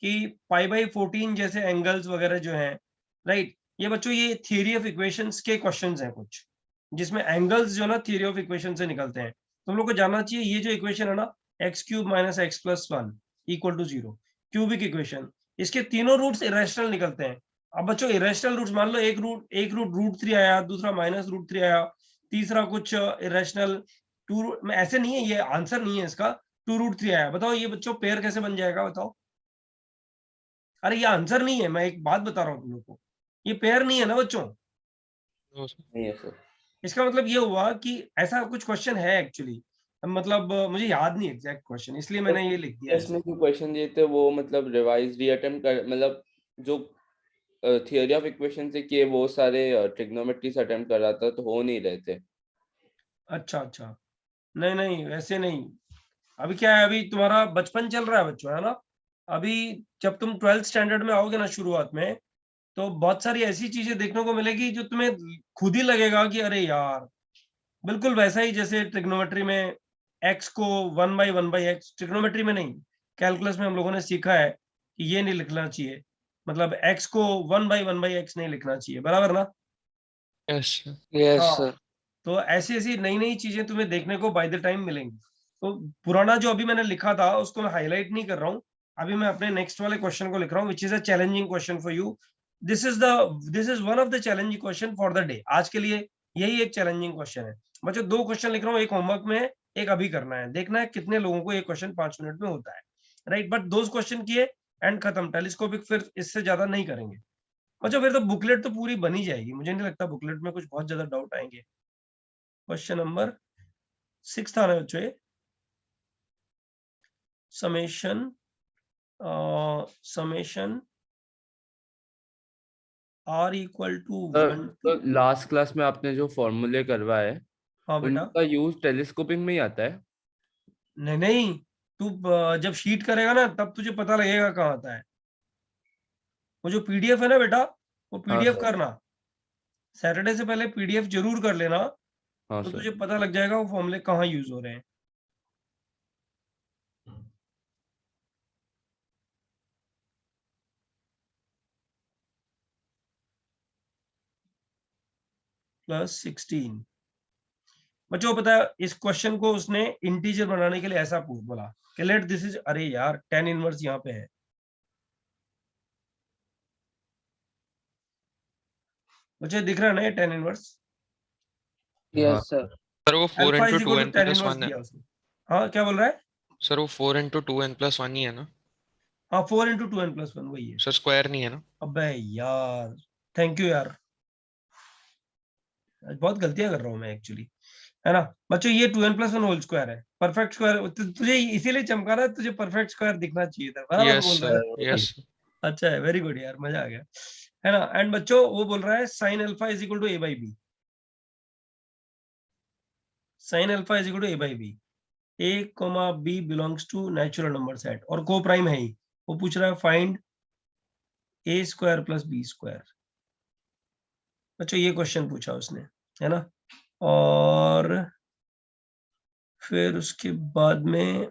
कि पाई बाई 14 जैसे एंगल्स वगैरह जो हैं, राइट, ये बच्चों ये थियरी ऑफ इक्वेशंस के क्वेश्चंस हैं कुछ, जिसमें एंगल्स जो ना थियरी ऑफ इक्वेशन से निकलते हैं। तुम लोग को जानना चाहिए ये जो इक्वेशन है ना x cube minus x plus 1 equal to 0, cubic equation, इसके तीनों रूट्स इरेशनल निकलते हैं। अब बच्चों इरेशनल रूट्स मान लो एक रूट रूट 3 आया, दूसरा माइनस रूट 3 आया, तीसरा कुछ इरेशनल 2, ऐसे नहीं है, ये आंसर नहीं है इसका, 2 रूट 3 आया। बताओ ये बच्चों पेयर कैसे बन जाएगा बताओ? अरे ये आंसर नहीं है, मैं एक बात बता रहा हूँ तुम लोग को, ये पेयर नहीं है ना बच्चों।
नहीं है सर।
इसका मतलब ये हुआ कि ऐसा कुछ क्वेश्चन है एक्चुअली, मतलब मुझे याद नहीं एग्जैक्ट क्वेश्चन, इसलिए मैंने ये लिख दिया
इसमें जो क्वेश्चन दिए थे वो मतलब रिवाइज रीअटेम्प्ट कर, मतलब जो थियरी ऑफ इक्वेशन से किए वो सारे ट्रिग्नोमेट्री से अटेम्प्ट कर रहा था तो हो नहीं रहे थे।
अच्छा, नहीं नहीं वैसे नहीं। अभी क्या है, अभी तुम्हारा बचपन चल रहा है बच्चों, है ना? अभी जब तुम 12th स्टैंडर्ड में आओगे ना शुरुआत में, तो बहुत सारी ऐसी चीजें देखने को मिलेगी जो तुम्हें खुद ही लगेगा कि अरे यार, बिल्कुल वैसा ही जैसे ट्रिग्नोमेट्री में x को 1/1/x, ट्रिग्नोमेट्री में नहीं, कैलकुलस में हम लोगों ने सीखा है कि ये नहीं लिखना चाहिए, मतलब x को 1/1/x नहीं लिखना चाहिए, बराबर ना?
यस
यस
हाँ,
सर।
तो ऐसी ऐसी नई नई चीजें तुम्हें देखने को बाय द टाइम मिलेंगी। तो पुराना जो अभी मैंने लिखा था उसको मैं हाईलाइट नहीं कर रहा हूँ, अभी मैं अपने नेक्स्ट वाले क्वेश्चन को लिख रहा हूँ, which is a challenging question for you. This is one of the challenging question for the day, आज के लिए यही एक चैलेंजिंग क्वेश्चन है बच्चों। 2 क्वेश्चन लिख रहा हूँ, एक होमवर्क में है, एक अभी करना है, देखना है कितने लोगों को एक क्वेश्चन 5 मिनट में होता है, राइट? बट 2 क्वेश्चन किए एंड खत्म, टेलीस्कोपिक फिर इससे ज्यादा नहीं करेंगे बच्चों, फिर तो बुकलेट तो पूरी बनी जाएगी, मुझे नहीं लगता बुकलेट में कुछ बहुत ज्यादा डाउट आएंगे। क्वेश्चन नंबर 6 था ना बच्चों ये, समेशन r इक्वल टू 1
तो लास्ट क्लास में आपने जो फॉर्मूले करवाए
हाँ बेटा,
उनका यूज टेलीस्कोपिंग में ही आता है?
नहीं नहीं, तू जब शीट करेगा ना तब तुझे पता लगेगा कहाँ आता है। वो जो पीडीएफ है ना बेटा, वो
हाँ
पीडीएफ
सर।
करना, सैटरडे से पहले पीडीएफ जरूर कर लेना,
हाँ
तो
सर।
तुझे पता लग जाएगा वो फॉर्मूले कहाँ यूज हो रहे हैं। +16 बच्चों, पता है इस क्वेश्चन को उसने इंटीजर बनाने के लिए ऐसा बोला कि लेट दिस इज, अरे यार tan इनवर्स यहाँ पे है, मुझे दिख रहा है ना ये tan inverse,
yes sir.
Sir वो 4
alpha
into
is
to
equal
n
to tan
plus
inverse
1 है।
दिया उसने। हाँ क्या बोल रहा है?
सर वो 4 इंटू 2n+1 ही है ना?
हाँ 4 इंटू 2n+1 वही है।
सर स्क्वायर नहीं है ना?
अबे यार, थैंक यू यार, आज बहुत गलतियां कर रहा हूँ मैं एक्चुअली, है ना बच्चों? ये 2n+1 होल स्क्वायर है, परफेक्ट स्क्वायर, तुझे इसीलिए चमका रहा है, तुझे परफेक्ट स्क्वायर दिखना चाहिए था, बराबर
यस
बोल रहा है।
सर। यस।
अच्छा है, वेरी गुड यार, मजा आ गया, है ना? एंड बच्चों वो बोल रहा है sin alpha is equal to a/b, sin alpha is equal to a/b, a, b belongs to natural number set और को प्राइम है ही। वो पूछ रहा है find a square plus b square. अच्छा ये क्वेश्चन पूछा उसने, है ना। और फिर उसके बाद में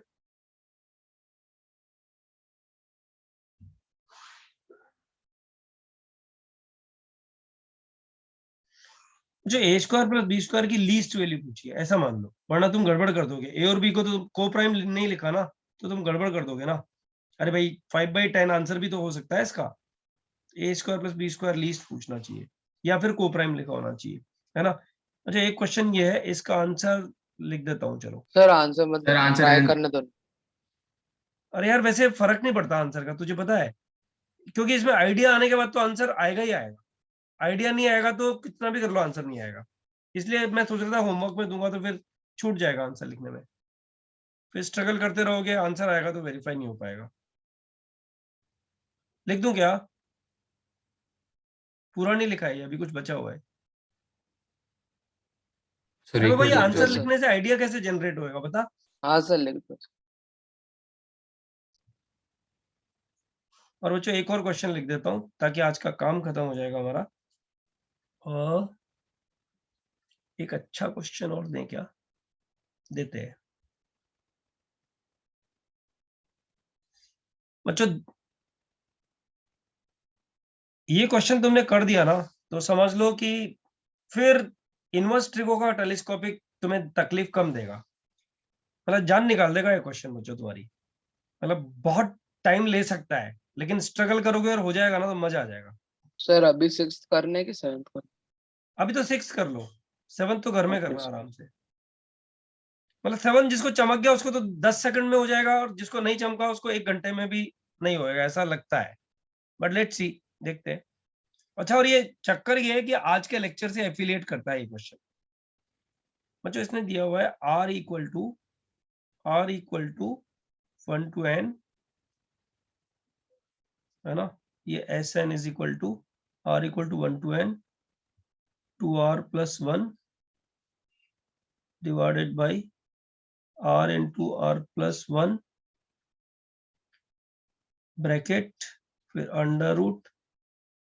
जो ए स्क्वायर प्लस बी स्क्वायर की लीस्ट वैल्यू पूछी है, ऐसा मान लो, वरना तुम गड़बड़ कर दोगे। ए और बी को तो को प्राइम नहीं लिखा ना, तो तुम गड़बड़ कर दोगे ना। अरे भाई 5/10 आंसर भी तो हो सकता है इसका। A square plus b square least पूछना चाहिए, या फिर को प्राइम लिखा होना चाहिए, है ना। अच्छा एक क्वेश्चन ये है, इसका आंसर लिख देता हूँ चलो।
सर आंसर मत
सर आंसर
ट्राई करने दो।
अरे यार वैसे फर्क नहीं पड़ता आंसर का, तुझे पता है, क्योंकि इसमें आइडिया आने के बाद तो आंसर आएगा ही आएगा। आइडिया नहीं आएगा तो कितना भी कर लो आंसर नहीं आएगा। इसलिए मैं सोच रहा था होमवर्क में दूंगा तो फिर छूट जाएगा आंसर लिखने में, फिर स्ट्रगल करते रहोगे, आंसर आएगा तो वेरीफाई नहीं हो पाएगा। लिख दूं क्या? पूरा नहीं लिखा है, अभी कुछ बचा हुआ है।
सर
अरे
एक
बाबा ये
मिनट रुक
आंसर
जाओ।
लिखने से आइडिया कैसे जनरेट होएगा बता।
हाँ सर लिख दो।
और बच्चों एक और क्वेश्चन लिख देता हूँ ताकि आज का काम खत्म हो जाएगा हमारा। और एक अच्छा क्वेश्चन और दें क्या? देते हैं बच्चों। ये क्वेश्चन तुमने कर दिया ना तो समझ लो कि फिर इनवर्स ट्रिगो का टेलीस्कोपिक तुम्हें तकलीफ कम देगा, मतलब जान निकाल देगा ये क्वेश्चन बच्चों तुम्हारी। मतलब बहुत टाइम ले सकता है, लेकिन स्ट्रगल करोगे और हो जाएगा ना तो मजा आ जाएगा।
सर अभी 6th करने की 7th करने?
अभी तो 6 कर लो, 7 तो घर में
ओके
करना
सर।
आराम से। मतलब 7 जिसको चमक गया उसको तो 10 सेकंड में हो जाएगा, और जिसको नहीं चमका उसको 1 घंटे में भी नहीं होएगा, ऐसा लगता है। बट लेट्स सी, देखते हैं। अच्छा और ये चक्कर ये है कि आज के लेक्चर से एफिलिएट करता है ये क्वेश्चन। बच्चों इसने दिया हुआ है r equal to 1 to n, है ना। ये S n is equal to r equal to 1 to n 2r plus 1 divided by r into r plus 1 bracket, फिर under root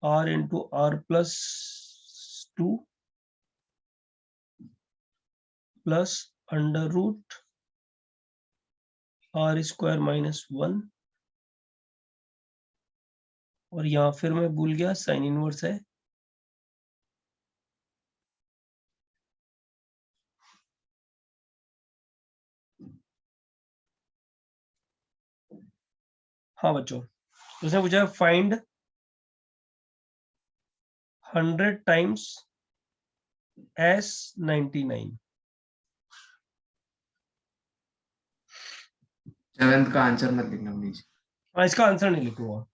r into r plus 2 plus under root r square minus 1। और यहाँ फिर मैं भूल गया साइन इनवर्स है, हाँ बच्चों उसने पूछा फाइंड 100 टाइम्स S99।
7th का आंसर मत लिखना प्लीज।
हाँ इसका आंसर नहीं लिखूंगा।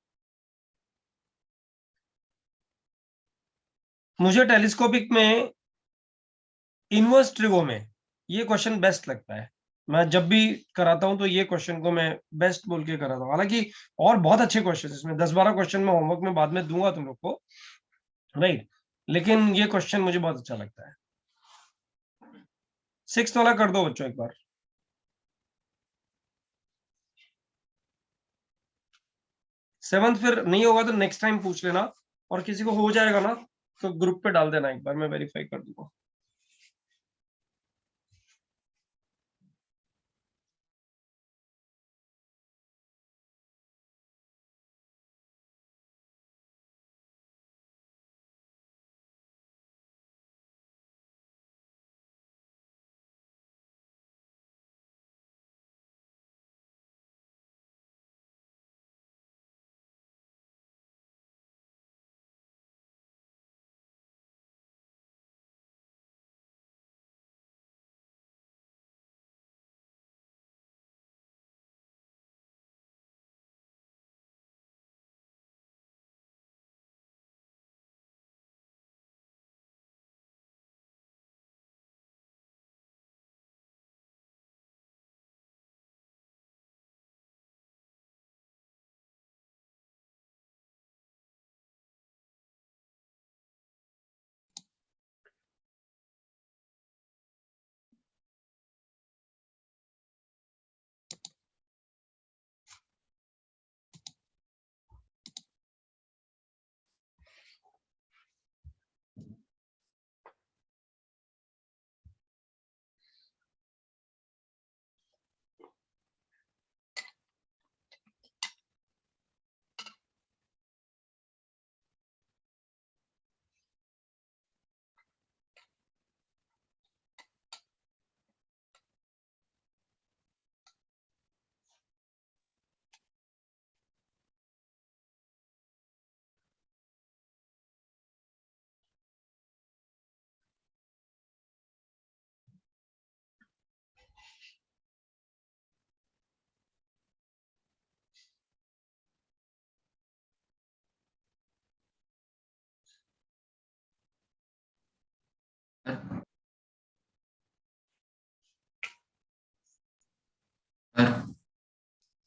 मुझे टेलीस्कोपिक में इनवर्स ट्रिगो में ये क्वेश्चन बेस्ट लगता है। मैं जब भी कराता हूं तो ये क्वेश्चन को मैं बेस्ट बोल के कराता हूँ। हालांकि और बहुत अच्छे क्वेश्चन इसमें 10-12 क्वेश्चन मैं होमवर्क में बाद में दूंगा तुम लोग को, राइट। लेकिन ये क्वेश्चन मुझे बहुत अच्छा लगता है। 6 वाला कर दो बच्चों एक बार। 7 फिर नहीं होगा तो नेक्स्ट टाइम पूछ लेना, और किसी को हो जाएगा ना तो ग्रुप पे डाल देना, एक बार मैं वेरीफाई कर दूंगा।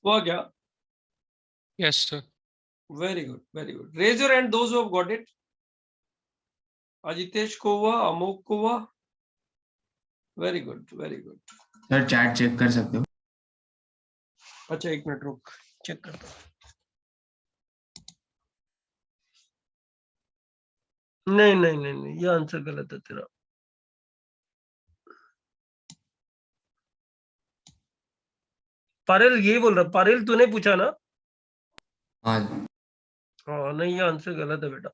हुआ क्या?
Yes, sir.
Very good, very good. Raise your hand those who have got it. Ajitesh को हुआ, अमोक को हुआ. Very good, very good.
Sir chat check कर सकते हो?
अच्छा एक मिनट रुक, चेक करता हूँ. नहीं नहीं नहीं नहीं, ये आंसर गलत है तेरा. पारिल ये बोल रहा, पारिल तूने पूछा ना?
हाँ
हाँ नहीं, ये आंसर गलत है बेटा.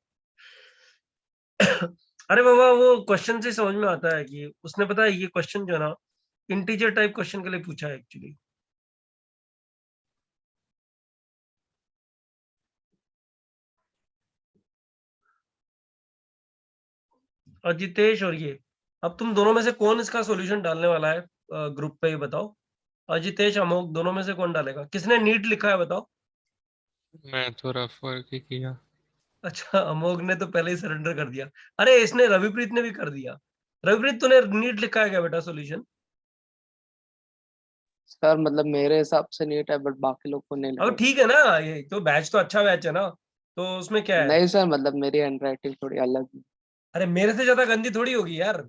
अरे बाबा वो क्वेश्चन से समझ में आता है कि उसने, पता है ये क्वेश्चन जो है ना इंटीजर टाइप क्वेश्चन के लिए पूछा है एक्चुअली. अजितेश और ये, अब तुम दोनों में से कौन इसका सॉल्यूशन डालने वाला है ग्रुप पे, ये बताओ. अजितेश, अमोक, दोनों में से कौन डालेगा? किसने नीट लिखा है बताओ?
मैं तो रफ वर्क ही किया.
अच्छा, अमोक ने तो पहले ही सरेंडर कर दिया. अरे इसने, रविप्रीत ने भी कर दिया. रविप्रीत तूने नीट लिखा है क्या बेटा सॉल्यूशन?
सर मतलब मेरे हिसाब से नीट है, बट बाकी लोग को नहीं
अब
लगा.
ठीक है ना, ये तो बैच तो अच्छा बैच है ना, तो उसमें क्या है?
नहीं सर, मतलब मेरी हैंडराइटिंग थोड़ी अलग है.
अरे मेरे से ज्यादा गंदी थोड़ी होगी यार.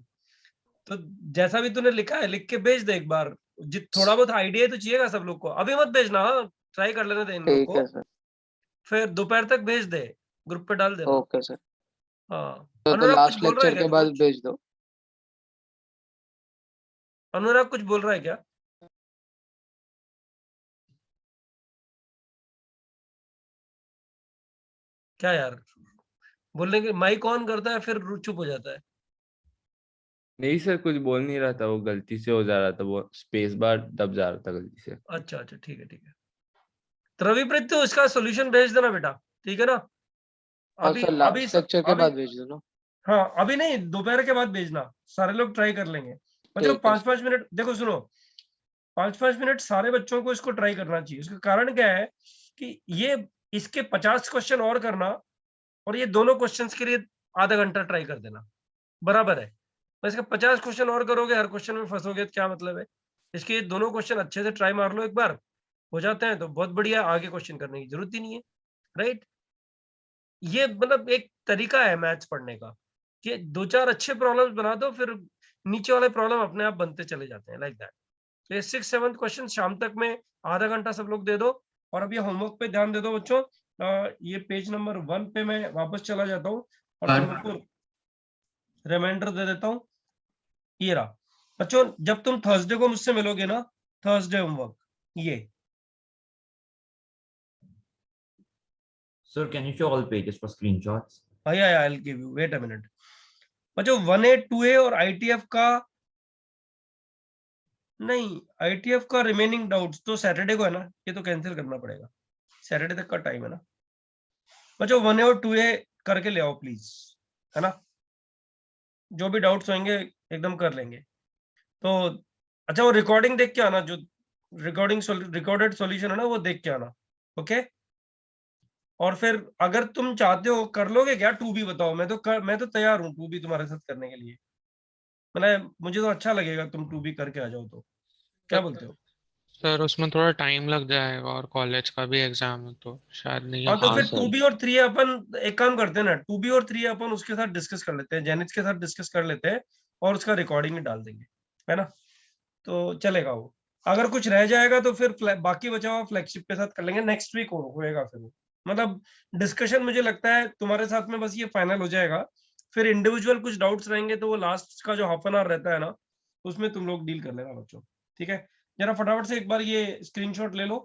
तो जैसा भी तूने लिखा है लिख के भेज दे एक बार. थोड़ा बहुत आइडिया तो चाहिएगा सब लोग को. अभी मत भेजना, हाँ ट्राई कर लेने दे इन लोग
ठीक है
को,
सर.
फिर दोपहर तक भेज दे, ग्रुप पे डाल देना.
Okay sir.
हाँ.
तो
अनुराग कुछ
लास्ट
बोल रहा है
लेक्चर
क्या?
के बाद भेज दो.
अनुराग कुछ बोल रहा है क्या? क्या यार, बोलने के माइक ऑन करता है फिर चुप हो जाता है.
नहीं सर, कुछ बोल नहीं रहा था, वो गलती से हो जा रहा था, वो स्पेस बार दब जा रहा था गलती से.
अच्छा अच्छा, ठीक है ठीक है. तो रविप्रीत तो इसका सॉल्यूशन भेज देना बेटा, ठीक है ना?
और
अभी
सर
अभी
लास्ट लेक्चर के
अभी
बाद भेज दो ना.
हाँ अभी नहीं, दोपहर के बाद भेजना, सारे लोग ट्राई कर लेंगे. बच्चों
ठीक है
5-5 मिनट देखो, सुनो, 5-5 मिनट सारे बच्चों को इसको ट्राई करना चाहिए. उसका कारण क्या है कि ये इसके 50 क्वेश्चन और करना, और ये दोनों क्वेश्चंस के लिए आधा घंटा ट्राई कर देना, बराबर है. तो इसके 50 क्वेश्चन और करोगे, हर क्वेश्चन में फंसोगे तो क्या मतलब है? इसके ये दोनों क्वेश्चन अच्छे से ट्राई मार लो एक बार, हो जाते हैं तो बहुत बढ़िया, आगे क्वेश्चन करने की जरूरत ही नहीं है. राइट. ये मतलब एक तरीका है मैथ्स पढ़ने का, कि 2-4 अच्छे प्रॉब्लम्स बना दो, फिर नीचे वाले प्रॉब्लम अपने आप बनते चले जाते हैं, लाइक दैट. तो ये 6-7 क्वेश्चन शाम तक में आधा घंटा सब लोग दे दो. और अब ये होमवर्क पे ध्यान दे दो बच्चों. ये पेज नंबर 1 पे मैं वापस चला जाता हूँ और तुम लोग को रिमाइंडर दे देता हूँ. ये रहा बच्चों, जब तुम थर्सडे को मुझसे मिलोगे ना, थर्सडे होमवर्क ये.
Sir, can you show all pages for screenshots?
I'll give you. Wait a minute. बच्चों 1A 2A और ITF का नहीं, ITF का रिमेनिंग डाउट्स तो सैटरडे को है ना, ये तो कैंसिल करना पड़ेगा, सैटरडे तक का टाइम है ना. बच्चों 1A और 2A करके ले आओ प्लीज, है ना. जो भी डाउट्स होंगे एकदम कर लेंगे. तो अच्छा, वो रिकॉर्डिंग देख के आना, जो रिकॉर्डेड सॉल्यूशन है ना, वो देख के आना. ओके. और फिर अगर तुम चाहते हो कर लोगे क्या 2B, बताओ. मैं तो तैयार हूँ 2B तुम्हारे साथ करने के लिए. मतलब मुझे तो अच्छा लगेगा तुम 2B करके आ जाओ, तो क्या बोलते हो?
सर उसमें थोड़ा टाइम लग जाएगा और कॉलेज का भी एग्जाम है, तो शायद नहीं आ
हाँ तो
पाऊंगा.
फिर 2B और 3 अपन एक काम करते हैं ना, 2B और 3 अपन उसके साथ डिस्कस कर लेते हैं, जेनिथ के साथ डिस्कस कर लेते हैं और उसका रिकॉर्डिंग ही डाल देंगे, है ना. तो चलेगा वो. अगर कुछ रह जाएगा तो फिर बाकी बचा हुआ फ्लैगशिप के साथ कर लेंगे. नेक्स्ट वीक होएगा फिर वो. मतलब डिस्कशन मुझे लगता है तुम्हारे साथ में बस ये फाइनल हो जाएगा. फिर इंडिविजुअल कुछ डाउट्स रहेंगे तो वो लास्ट का जो हाफ एन आवर रहता है ना, उसमें तुम लोग डील कर लेना बच्चों, ठीक है. जरा फटाफट से एक बार ये स्क्रीनशॉट ले लो